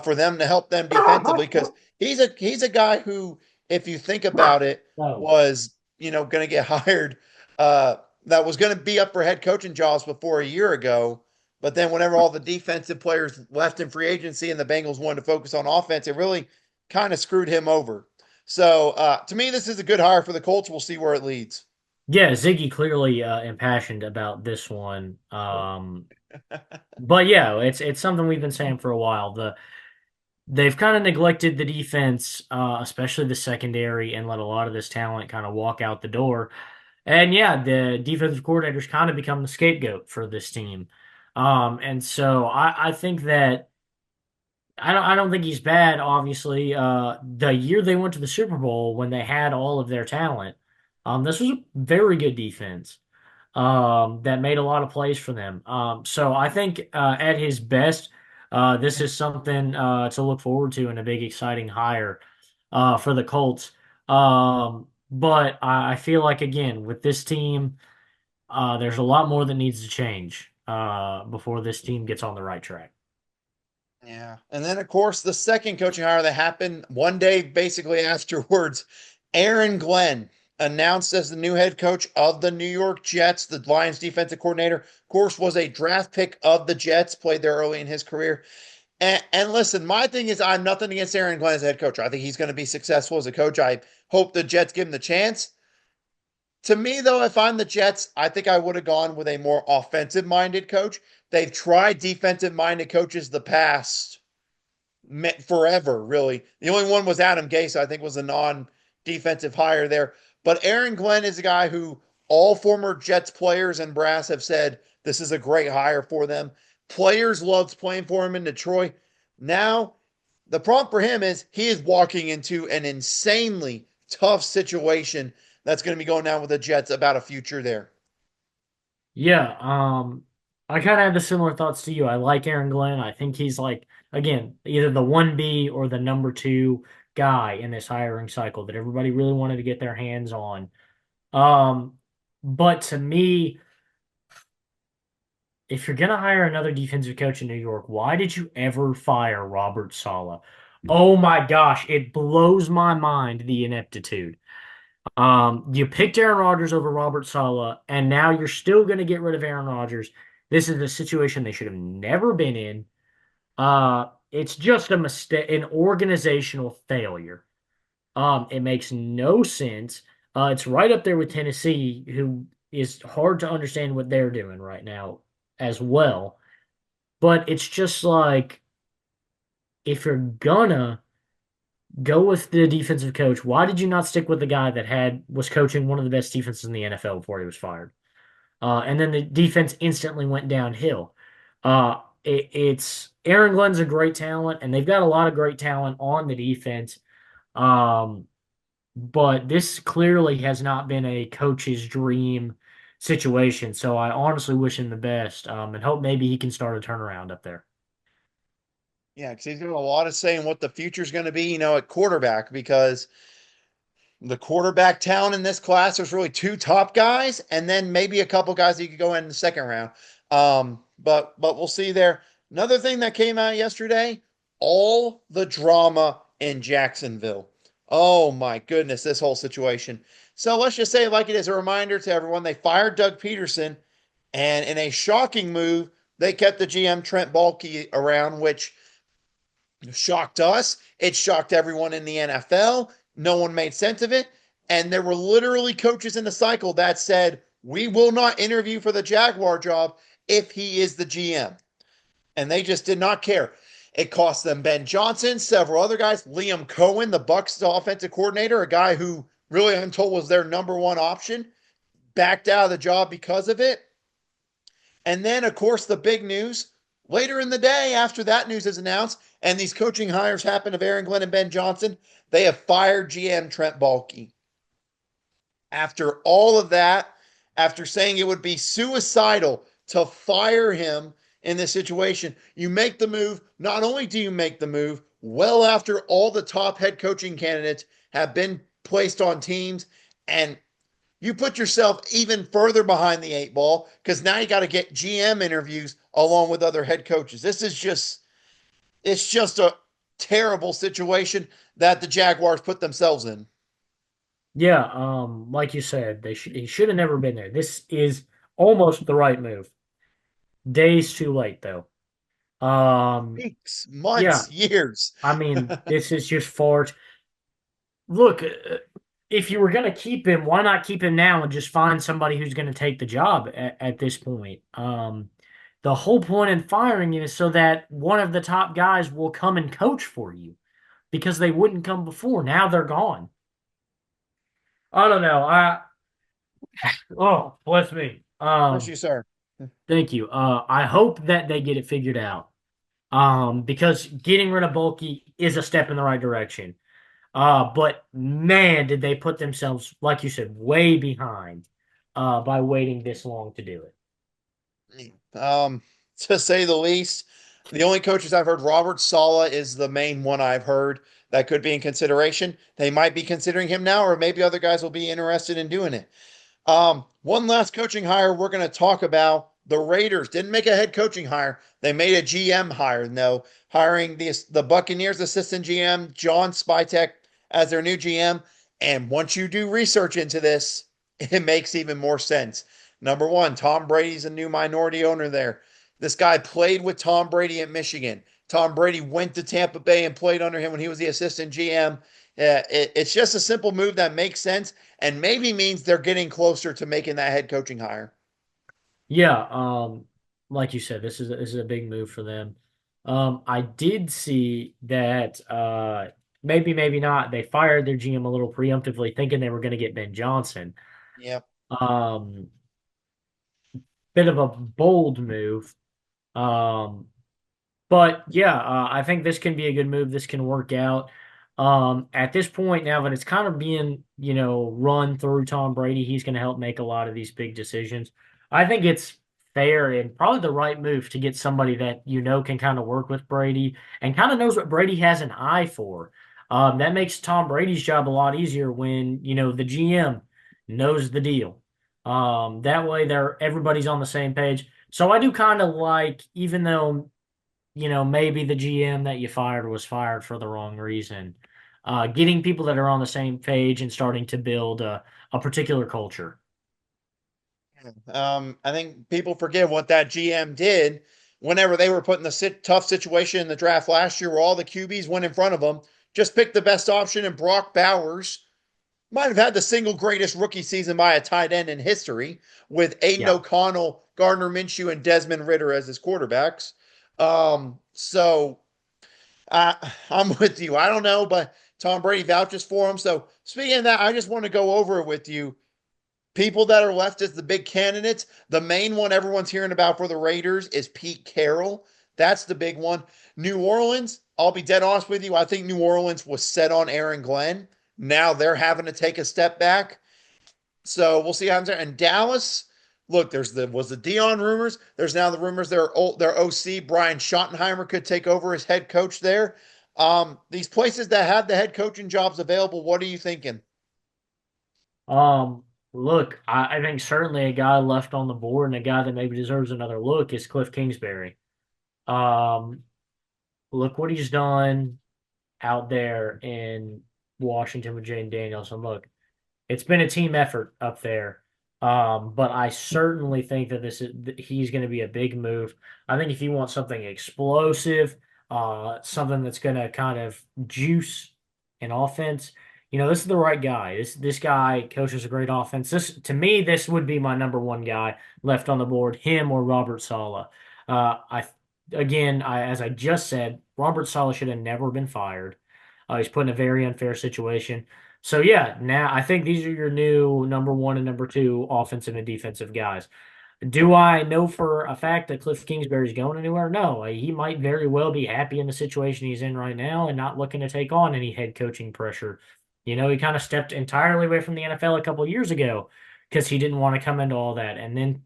for them to help them defensively because he's a guy who, if you think about it, So, was going to get hired. That was going to be up for head coaching jobs before a year ago, but then whenever all the defensive players left in free agency and the Bengals wanted to focus on offense, it really kind of screwed him over. So to me, this is a good hire for the Colts. We'll see where it leads. yeah, Ziggy clearly impassioned about this one. But yeah, it's something we've been saying for a while. They've kind of neglected the defense, especially the secondary, and let a lot of this talent kind of walk out the door. And yeah, the defensive coordinator's kind of become the scapegoat for this team. And so I think that I don't think he's bad, obviously. The year they went to the Super Bowl when they had all of their talent, this was a very good defense that made a lot of plays for them. So I think at his best, this is something to look forward to and a big exciting hire for the Colts. But I feel like again with this team, there's a lot more that needs to change before this team gets on the right track. Yeah. And then, of course, the second coaching hire that happened one day, basically afterwards, Aaron Glenn announced as the new head coach of the New York Jets. The Lions defensive coordinator, of course, was a draft pick of the Jets, played there early in his career. And listen, my thing is, I'm nothing against Aaron Glenn as a head coach. I think he's going to be successful as a coach. I hope the Jets give him the chance. To me, though, if I'm the Jets, I think I would have gone with a more offensive minded coach. They've tried defensive minded coaches the past forever, really. The only one was Adam Gase, I think, was a non defensive hire there. But Aaron Glenn is a guy who all former Jets players and brass have said this is a great hire for them. Players loved playing for him in Detroit. Now, the problem for him is he is walking into an insanely tough situation that's going to be going down with the Jets about a future there. Yeah, I kind of have the similar thoughts to you. I like Aaron Glenn. I think he's like, again, either the 1B or the number two guy in this hiring cycle that everybody really wanted to get their hands on. Um, but to me, if you're gonna hire another defensive coach in New York, why did you ever fire Robert Saleh? Oh my gosh, it blows my mind the ineptitude. You picked Aaron Rodgers over Robert Saleh, and now you're still going to get rid of Aaron Rodgers. This is a situation they should have never been in. It's just a mistake, an organizational failure. It makes no sense. It's right up there with Tennessee, who is hard to understand what they're doing right now as well. But it's just like if you're gonna go with the defensive coach, why did you not stick with the guy that was coaching one of the best defenses in the NFL before he was fired? And then the defense instantly went downhill. It's Aaron Glenn's a great talent, and they've got a lot of great talent on the defense. Um, but this clearly has not been a coach's dream situation. So I honestly wish him the best, and hope maybe he can start a turnaround up there. Yeah, because he's doing a lot of saying what the future is going to be, at quarterback, because the quarterback talent in this class, there's really two top guys, and then maybe a couple guys that you could go in the second round. But we'll see there. Another thing that came out yesterday, all the drama in Jacksonville. Oh my goodness, this whole situation. So let's just say, like it is a reminder to everyone, they fired Doug Peterson, and in a shocking move, they kept the GM Trent Baalke around, which shocked us. It shocked everyone in the NFL. No one made sense of it. And there were literally coaches in the cycle that said, we will not interview for the Jaguar job if he is the GM. And they just did not care. It cost them Ben Johnson, several other guys, Liam Cohen, the Bucs offensive coordinator, a guy who really I'm told was their number one option, backed out of the job because of it. And then, of course, the big news later in the day after that news is announced and these coaching hires happen of Aaron Glenn and Ben Johnson, they have fired GM Trent Baalke. After all of that, after saying it would be suicidal to fire him in this situation, you make the move. Not only do you make the move, well after all the top head coaching candidates have been placed on teams, and you put yourself even further behind the eight ball because now you got to get GM interviews along with other head coaches. It's just a terrible situation that the Jaguars put themselves in. Yeah, like you said, he should have never been there. This is almost the right move. Days too late though. Um, Weeks, yeah, months, years. I mean, this is just far. Look, if you were going to keep him, why not keep him now and just find somebody who's going to take the job at this point? The whole point in firing you is so that one of the top guys will come and coach for you because they wouldn't come before. Now they're gone. I don't know. Oh, bless me. Bless you, sir. Thank you. I hope that they get it figured out. Because getting rid of Bulky is a step in the right direction. But man, did they put themselves, like you said, way behind by waiting this long to do it. Um, to say the least, the only coaches I've heard, Robert Sala is the main one I've heard that could be in consideration. They might be considering him now, or maybe other guys will be interested in doing it. One last coaching hire we're going to talk about. The Raiders didn't make a head coaching hire. They made a GM hire. No, hiring the Buccaneers assistant GM, John Spytek, as their new GM. And once you do research into this, it makes even more sense. Number one, Tom Brady's a new minority owner there. This guy played with Tom Brady at Michigan. Tom Brady went to Tampa Bay and played under him when he was the assistant GM. It's just a simple move that makes sense and maybe means they're getting closer to making that head coaching hire. Yeah, like you said, this is a big move for them. I did see that maybe not. They fired their GM a little preemptively, thinking they were going to get Ben Johnson. Yep. Um, Bit of a bold move. Um, But yeah, I think this can be a good move. This can work out. At this point now that it's kind of being, run through Tom Brady, he's going to help make a lot of these big decisions. I think it's fair and probably the right move to get somebody that can kind of work with Brady and kind of knows what Brady has an eye for. That makes Tom Brady's job a lot easier when, the GM knows the deal. That way everybody's on the same page. So I do kind of like, even though maybe the GM that you fired was fired for the wrong reason. Getting people that are on the same page and starting to build a particular culture. I think people forget what that GM did whenever they were put in the tough situation in the draft last year where all the QBs went in front of them. Just picked the best option, and Brock Bowers might have had the single greatest rookie season by a tight end in history with Aiden Yeah. O'Connell, Gardner Minshew, and Desmond Ritter as his quarterbacks. So I'm with you. I don't know, but Tom Brady vouches for him. So speaking of that, I just want to go over it with you. People that are left as the big candidates. The main one everyone's hearing about for the Raiders is Pete Carroll. That's the big one. New Orleans, I'll be dead honest with you. I think New Orleans was set on Aaron Glenn. Now they're having to take a step back. So we'll see how happens there. And Dallas, look, was the Dion rumors. There's now the rumors their OC Brian Schottenheimer could take over as head coach there. These places that have the head coaching jobs available, what are you thinking? Look, I think certainly a guy left on the board and a guy that maybe deserves another look is Cliff Kingsbury. Um, Look what he's done out there in Washington with Jane Daniels. And look, it's been a team effort up there. But I certainly think that he's going to be a big move. I think if you want something explosive, something that's going to kind of juice an offense, this is the right guy. This guy coaches a great offense. This to me, this would be my number one guy left on the board, him or Robert Saleh. I again, as I just said, Robert Saleh should have never been fired. He's put in a very unfair situation. So yeah, now I think these are your new number one and number two offensive and defensive guys. Do I know for a fact that Cliff Kingsbury's going anywhere? No, he might very well be happy in the situation he's in right now and not looking to take on any head coaching pressure. He kind of stepped entirely away from the NFL a couple of years ago because he didn't want to come into all that, and then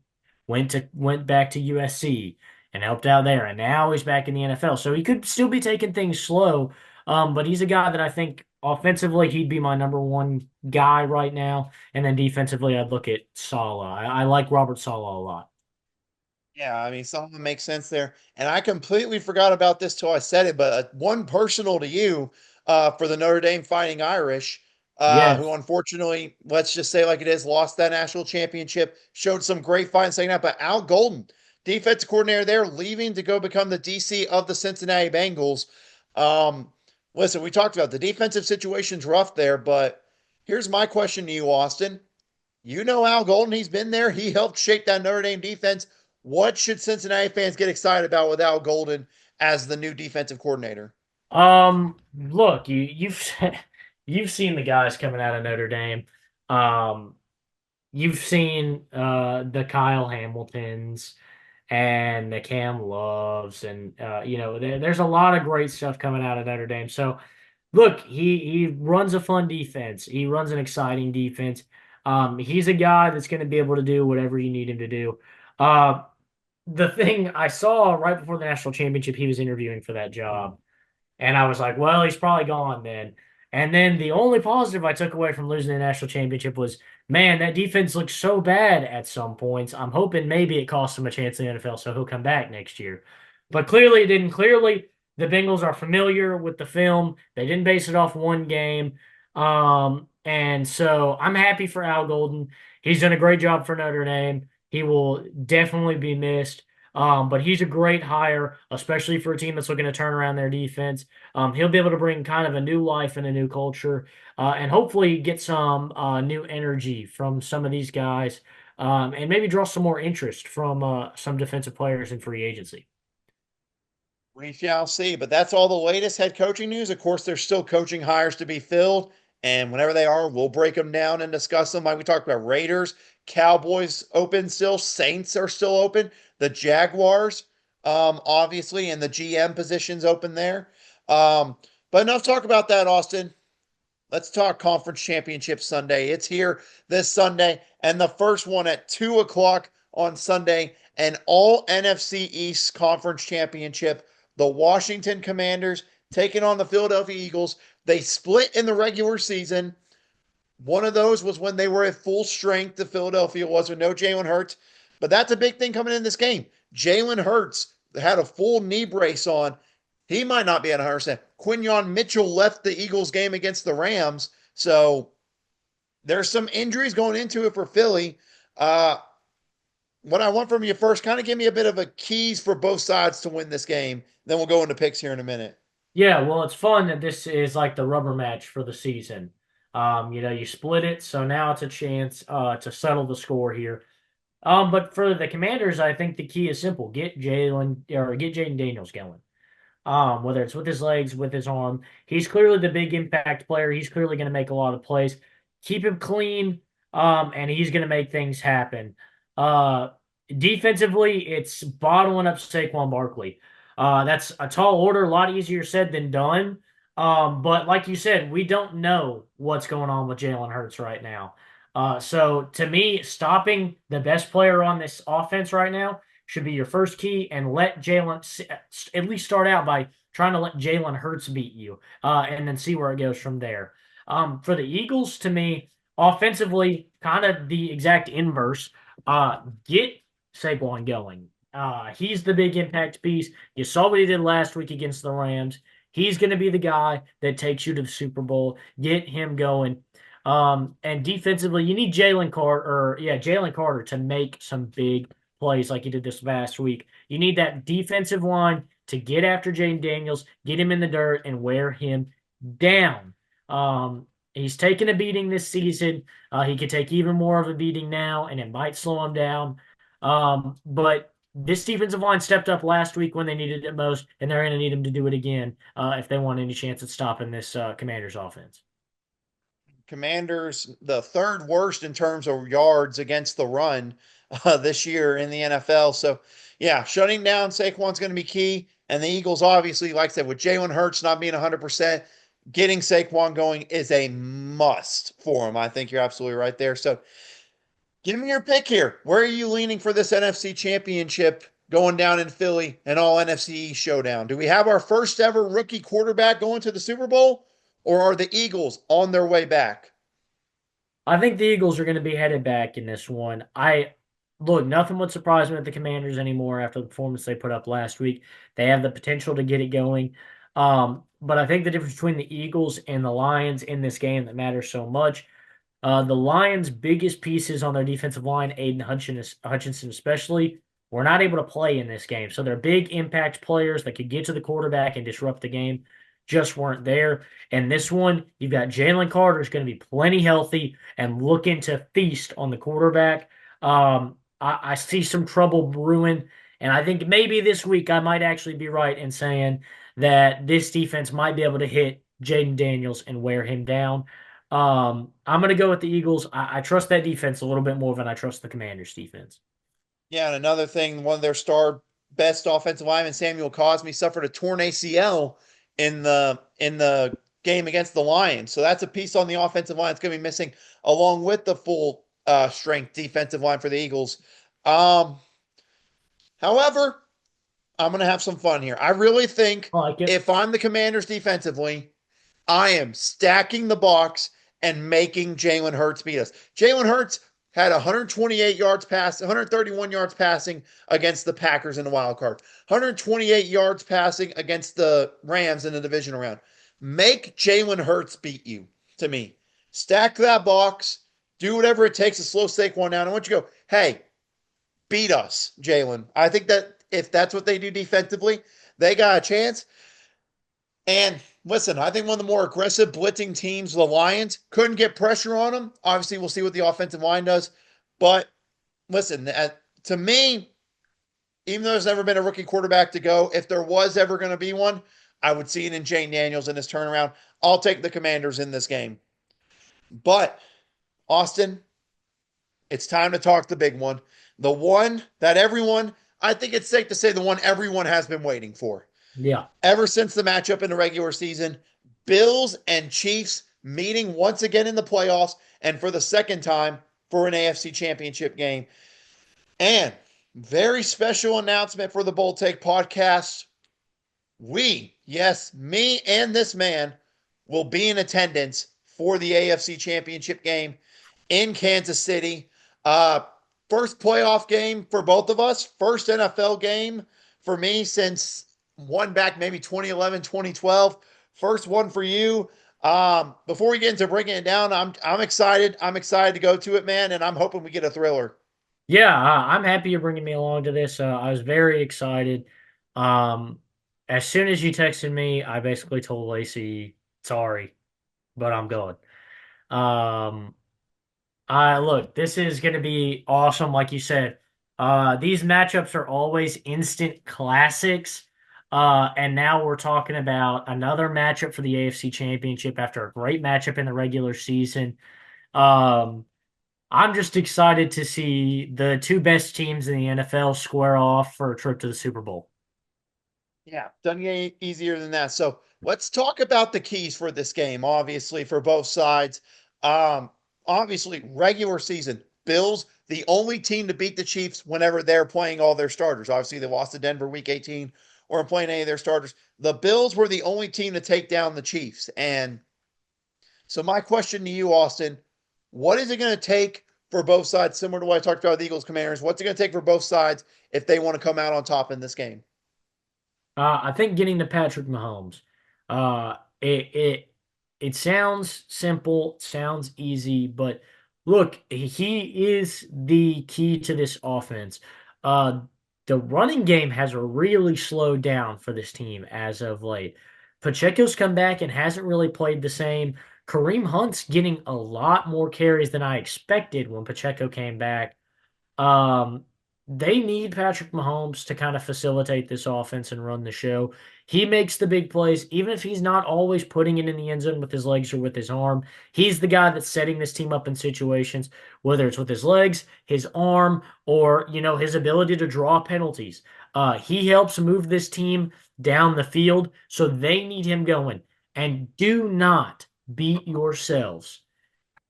went back to USC and helped out there, and now he's back in the NFL. So he could still be taking things slow, but he's a guy that I think offensively he'd be my number one guy right now. And then defensively, I'd look at Saleh. I like Robert Saleh a lot. Yeah, I mean, some of them make sense there. And I completely forgot about this till I said it, but one personal to you for the Notre Dame Fighting Irish, who Yes. unfortunately, let's just say like it is, lost that national championship, showed some great fight in second half. But Al Golden, defensive coordinator there, leaving to go become the DC of the Cincinnati Bengals. Um, Listen, we talked about the defensive situation's rough there, but here's my question to you, Austin. You know Al Golden, he's been there. He helped shape that Notre Dame defense. What should Cincinnati fans get excited about with Al Golden as the new defensive coordinator? Look, you've seen the guys coming out of Notre Dame. Um, you've seen the Kyle Hamiltons and the Cam Loves, and there's a lot of great stuff coming out of Notre Dame. So look, he runs a fun defense. He runs an exciting defense. He's a guy that's going to be able to do whatever you need him to do. Uh, the thing I saw right before the national championship, he was interviewing for that job. And I was like, well, he's probably gone then. And then the only positive I took away from losing the national championship was, man, that defense looks so bad at some points. I'm hoping maybe it costs him a chance in the NFL, so he'll come back next year. But clearly it didn't. Clearly, the Bengals are familiar with the film. They didn't base it off one game. And so I'm happy for Al Golden. He's done a great job for Notre Dame. He will definitely be missed. But he's a great hire, especially for a team that's looking to turn around their defense. He'll be able to bring kind of a new life and a new culture, and hopefully get some new energy from some of these guys, and maybe draw some more interest from some defensive players in free agency. We shall see. But that's all the latest head coaching news. Of course, there's still coaching hires to be filled. And whenever they are, we'll break them down and discuss them. Like we talked about Raiders, Cowboys open still, Saints are still open, the Jaguars. obviously, and the GM positions open there. Um, but enough talk about that, Austin. Let's talk Conference Championship Sunday. It's here this Sunday, and the first one at 2 o'clock on Sunday, an all NFC East Conference Championship. The Washington Commanders taking on the Philadelphia Eagles. They split in the regular season. One of those was when they were at full strength, the Philadelphia was with no Jalen Hurts. But that's a big thing coming in this game. Jalen Hurts had a full knee brace on. He might not be at 100%. Quinyon Mitchell left the Eagles game against the Rams. So there's some injuries going into it for Philly. What I want from you first, kind of give me a bit of a keys for both sides to win this game. Then we'll go into picks here in a minute. Yeah, well, it's fun that this is like the rubber match for the season. You split it, so now it's a chance to settle the score here. But for the Commanders, I think the key is simple: get Jalen or get Jaden Daniels going. Whether it's with his legs, with his arm, he's clearly the big impact player. He's clearly going to make a lot of plays. Keep him clean, and he's going to make things happen. Uh, Defensively, it's bottling up Saquon Barkley. That's a tall order, a lot easier said than done. But like you said, we don't know what's going on with Jalen Hurts right now. So to me, stopping the best player on this offense right now should be your first key, and let Jalen at least start out by trying to let Jalen Hurts beat you, and then see where it goes from there. For the Eagles, to me, offensively, kind of the exact inverse. Get Saquon going. He's the big impact piece. You saw what he did last week against the Rams. He's going to be the guy that takes you to the Super Bowl. Get him going. And defensively, you need Jalen Carter to make some big plays like he did this past week. You need that defensive line to get after Jaden Daniels, get him in the dirt, and wear him down. He's taken a beating this season. He could take even more of a beating now, and it might slow him down. But this defensive line stepped up last week when they needed it most, and they're going to need him to do it again if they want any chance at stopping this Commanders offense. Commanders, the third worst in terms of yards against the run this year in the NFL. So, yeah, shutting down Saquon's going to be key. And the Eagles, obviously, like I said, with Jalen Hurts not being 100%, getting Saquon going is a must for him. I think you're absolutely right there. So, give me your pick here. Where are you leaning for this NFC Championship going down in Philly, and all NFC showdown? Do we have our first ever rookie quarterback going to the Super Bowl, or are the Eagles on their way back? I think the Eagles are going to be headed back in this one. Nothing would surprise me with the Commanders anymore after the performance they put up last week. They have the potential to get it going. But I think the difference between the Eagles and the Lions in this game that matters so much. The Lions' biggest pieces on their defensive line, Aiden Hutchinson especially, were not able to play in this game. So they're big impact players that could get to the quarterback and disrupt the game, just weren't there. And this one, you've got Jalen Carter is going to be plenty healthy and looking to feast on the quarterback. I see some trouble brewing, and I think maybe this week I might actually be right in saying that this defense might be able to hit Jaden Daniels and wear him down. I'm going to go with the Eagles. I trust that defense a little bit more than I trust the Commanders' defense. Yeah, and another thing, one of their star best offensive linemen, Samuel Cosme, suffered a torn ACL in the game against the Lions. So that's a piece on the offensive line that's going to be missing, along with the full strength defensive line for the Eagles. However, I'm going to have some fun here. I really think I like it. if I'm the Commanders defensively, I am stacking the box and making Jalen Hurts beat us. Jalen Hurts had 128 yards pass, 131 yards passing against the Packers in the wild card, 128 yards passing against the Rams in the divisional round. Make Jalen Hurts beat you, to me. Stack that box, do whatever it takes to slow Saquon down. I want you to go, hey, beat us, Jalen. I think that if that's what they do defensively, they got a chance. And listen, I think one of the more aggressive blitzing teams, the Lions, couldn't get pressure on them. Obviously, we'll see what the offensive line does. But listen, to me, even though there's never been a rookie quarterback to go, if there was ever going to be one, I would see it in Jane Daniels in his turnaround. I'll take the Commanders in this game. But, Austin, it's time to talk the big one. The one that everyone, I think it's safe to say the one everyone has been waiting for. Yeah. Ever since the matchup in the regular season, Bills and Chiefs meeting once again in the playoffs and for the second time for an AFC Championship game. And very special announcement for the Bold Take podcast. We, yes, me and this man, will be in attendance for the AFC Championship game in Kansas City. Uh, First playoff game for both of us, first NFL game for me since one back maybe 2011, 2012. First one for you. Before we get into breaking it down, I'm excited. I'm excited to go to it, man, and I'm hoping we get a thriller. Yeah, I'm happy you're bringing me along to this. I was very excited. Um, as soon as you texted me, I basically told Lacey, sorry, but I'm going. Um, I look, this is going to be awesome, like you said. These matchups are always instant classics. And now we're talking about another matchup for the AFC Championship after a great matchup in the regular season. Um, I'm just excited to see the two best teams in the NFL square off for a trip to the Super Bowl. Yeah, doesn't get easier than that. So let's talk about the keys for this game, obviously, for both sides. Um, Obviously, regular season, Bills, the only team to beat the Chiefs whenever they're playing all their starters. Obviously, they lost to Denver week 18 or playing any of their starters. The Bills were the only team to take down the Chiefs. And so, my question to you, Austin, what is it going to take for both sides, similar to what I talked about with the Eagles Commanders? What's it going to take for both sides if they want to come out on top in this game? I think getting to Patrick Mahomes. It sounds simple, sounds easy, but look, he is the key to this offense. Uh, the running game has really slowed down for this team as of late. Pacheco's come back and hasn't really played the same. Kareem Hunt's getting a lot more carries than I expected when Pacheco came back. Um, they need Patrick Mahomes to kind of facilitate this offense and run the show. He makes the big plays, even if he's not always putting it in the end zone with his legs or with his arm. He's the guy that's setting this team up in situations, whether it's with his legs, his arm, or his ability to draw penalties. He helps move this team down the field, so they need him going. And do not beat yourselves.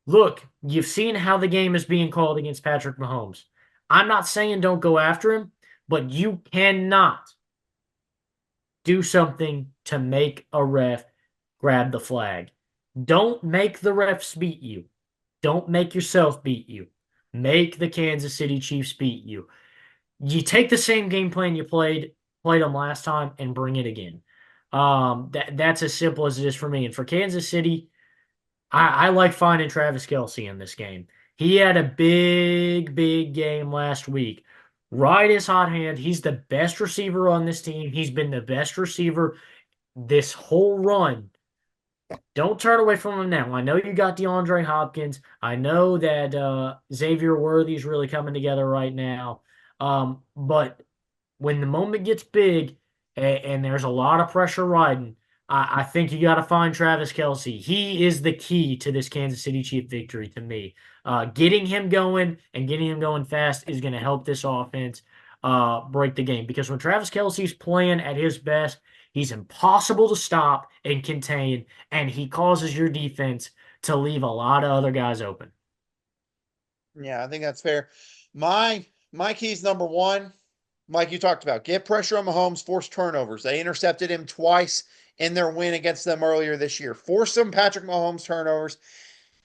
Look, you've seen how the game is being called against Patrick Mahomes. I'm not saying don't go after him, but you cannot do something to make a ref grab the flag. Don't make the refs beat you. Don't make yourself beat you. Make the Kansas City Chiefs beat you. You take the same game plan you played them last time and bring it again. That's as simple as it is for me. And for Kansas City, I like finding Travis Kelce in this game. He had a big, big game last week. Right his hot hand. He's the best receiver on this team. He's been the best receiver this whole run. Don't turn away from him now. I know you got DeAndre Hopkins. I know that Xavier Worthy's really coming together right now. But when the moment gets big and there's a lot of pressure riding, I think you got to find Travis Kelce. He is the key to this Kansas City Chief victory to me. Getting him going and getting him going fast is going to help this offense break the game. Because when Travis Kelce's playing at his best, he's impossible to stop and contain, and he causes your defense to leave a lot of other guys open. Yeah, I think that's fair. My keys number one, Mike, you talked about get pressure on Mahomes, force turnovers. They intercepted him twice in their win against them earlier this year. Force some Patrick Mahomes turnovers.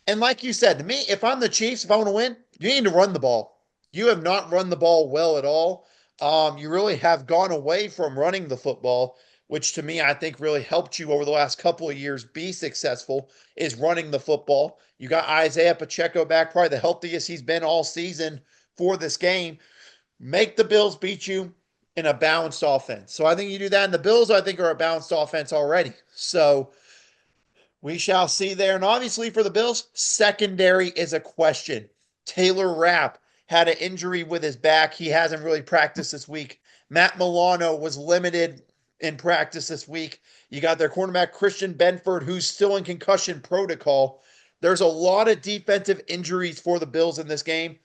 And like you said, to me, if I'm the Chiefs, if I want to win, you need to run the ball. You have not run the ball well at all. You really have gone away from running the football, which to me, I think really helped you over the last couple of years be successful, is running the football. You got Isaiah Pacheco back, probably the healthiest he's been all season for this game. Make the Bills beat you in a balanced offense. So I think you do that. And the Bills, I think, are a balanced offense already. So we shall see there. And obviously for the Bills, secondary is a question. Taylor Rapp had an injury with his back. He hasn't really practiced this week. Matt Milano was limited in practice this week. You got their cornerback, Christian Benford, who's still in concussion protocol. There's a lot of defensive injuries for the Bills in this game.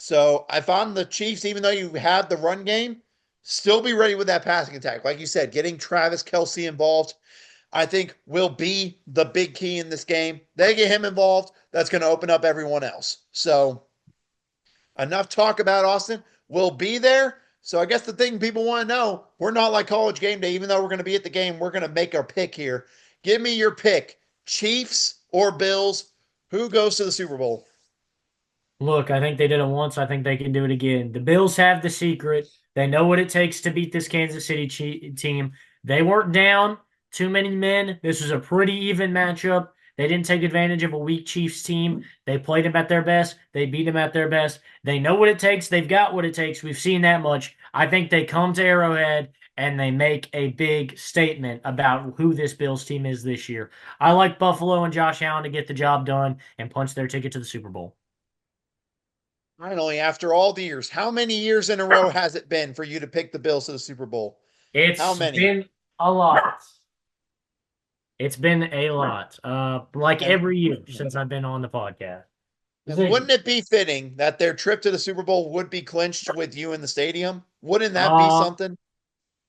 So I found the Chiefs, even though you had the run game, still be ready with that passing attack. Like you said, getting Travis Kelce involved, I think will be the big key in this game. They get him involved, that's going to open up everyone else. So enough talk about Austin. We'll be there. So I guess the thing people want to know, we're not like college game day, even though we're going to be at the game, we're going to make our pick here. Give me your pick. Chiefs or Bills? Who goes to the Super Bowl? Look, I think they did it once. I think they can do it again. The Bills have the secret. They know what it takes to beat this Kansas City team. They weren't down too many men. This was a pretty even matchup. They didn't take advantage of a weak Chiefs team. They played them at their best. They beat them at their best. They know what it takes. They've got what it takes. We've seen that much. I think they come to Arrowhead and they make a big statement about who this Bills team is this year. I like Buffalo and Josh Allen to get the job done and punch their ticket to the Super Bowl. Finally, after all the years, how many years in a row has it been for you to pick the Bills to the Super Bowl? How It's many? been a lot. It's been a lot. Like And every year since I've been on the podcast. and wouldn't it be fitting that their trip to the Super Bowl would be clinched with you in the stadium? Wouldn't that be Uh, something?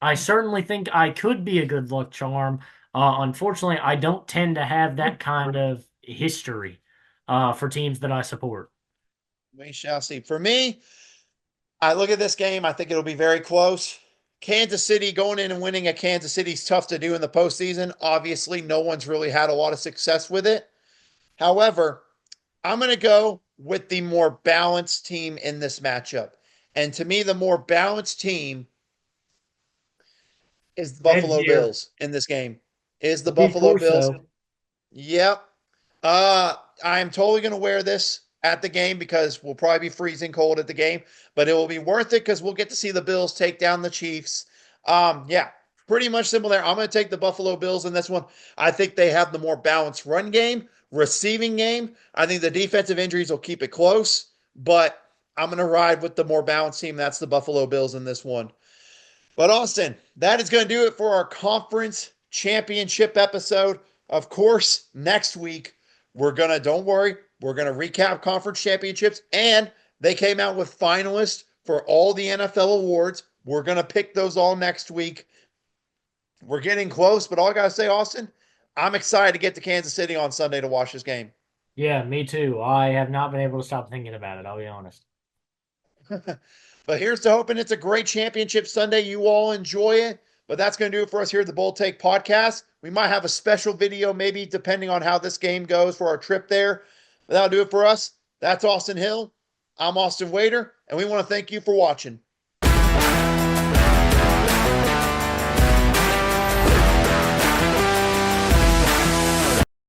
I certainly think I could be a good luck charm. Unfortunately, I don't tend to have that kind of history for teams that I support. We shall see. For me, I look at this game. I think it'll be very close. Kansas City going in and winning at Kansas City is tough to do in the postseason. Obviously, no one's really had a lot of success with it. However, I'm going to go with the more balanced team in this matchup. And to me, the more balanced team is the Same Buffalo here. Bills in this game. Is the Buffalo Before Bills. so. Yep. I am totally going to wear this at the game because we'll probably be freezing cold at the game, but it will be worth it because we'll get to see the Bills take down the Chiefs. Yeah, pretty much simple there. I'm going to take the Buffalo Bills in this one. I think they have the more balanced run game, receiving game. I think the defensive injuries will keep it close, but I'm going to ride with the more balanced team. That's the Buffalo Bills in this one. But Austin, that is going to do it for our conference championship episode. Of course, next week, don't worry, we're going to recap conference championships. And they came out with finalists for all the NFL awards. We're going to pick those all next week. We're getting close, but all I got to say, Austin, I'm excited to get to Kansas City on Sunday to watch this game. Yeah, me too. I have not been able to stop thinking about it, I'll be honest. But here's to hoping it's a great championship Sunday. You all enjoy it. But that's going to do it for us here at the Bull Take Podcast. We might have a special video, maybe depending on how this game goes for our trip there. But that'll do it for us. That's Austin Hill. I'm Austin Wader, and we want to thank you for watching.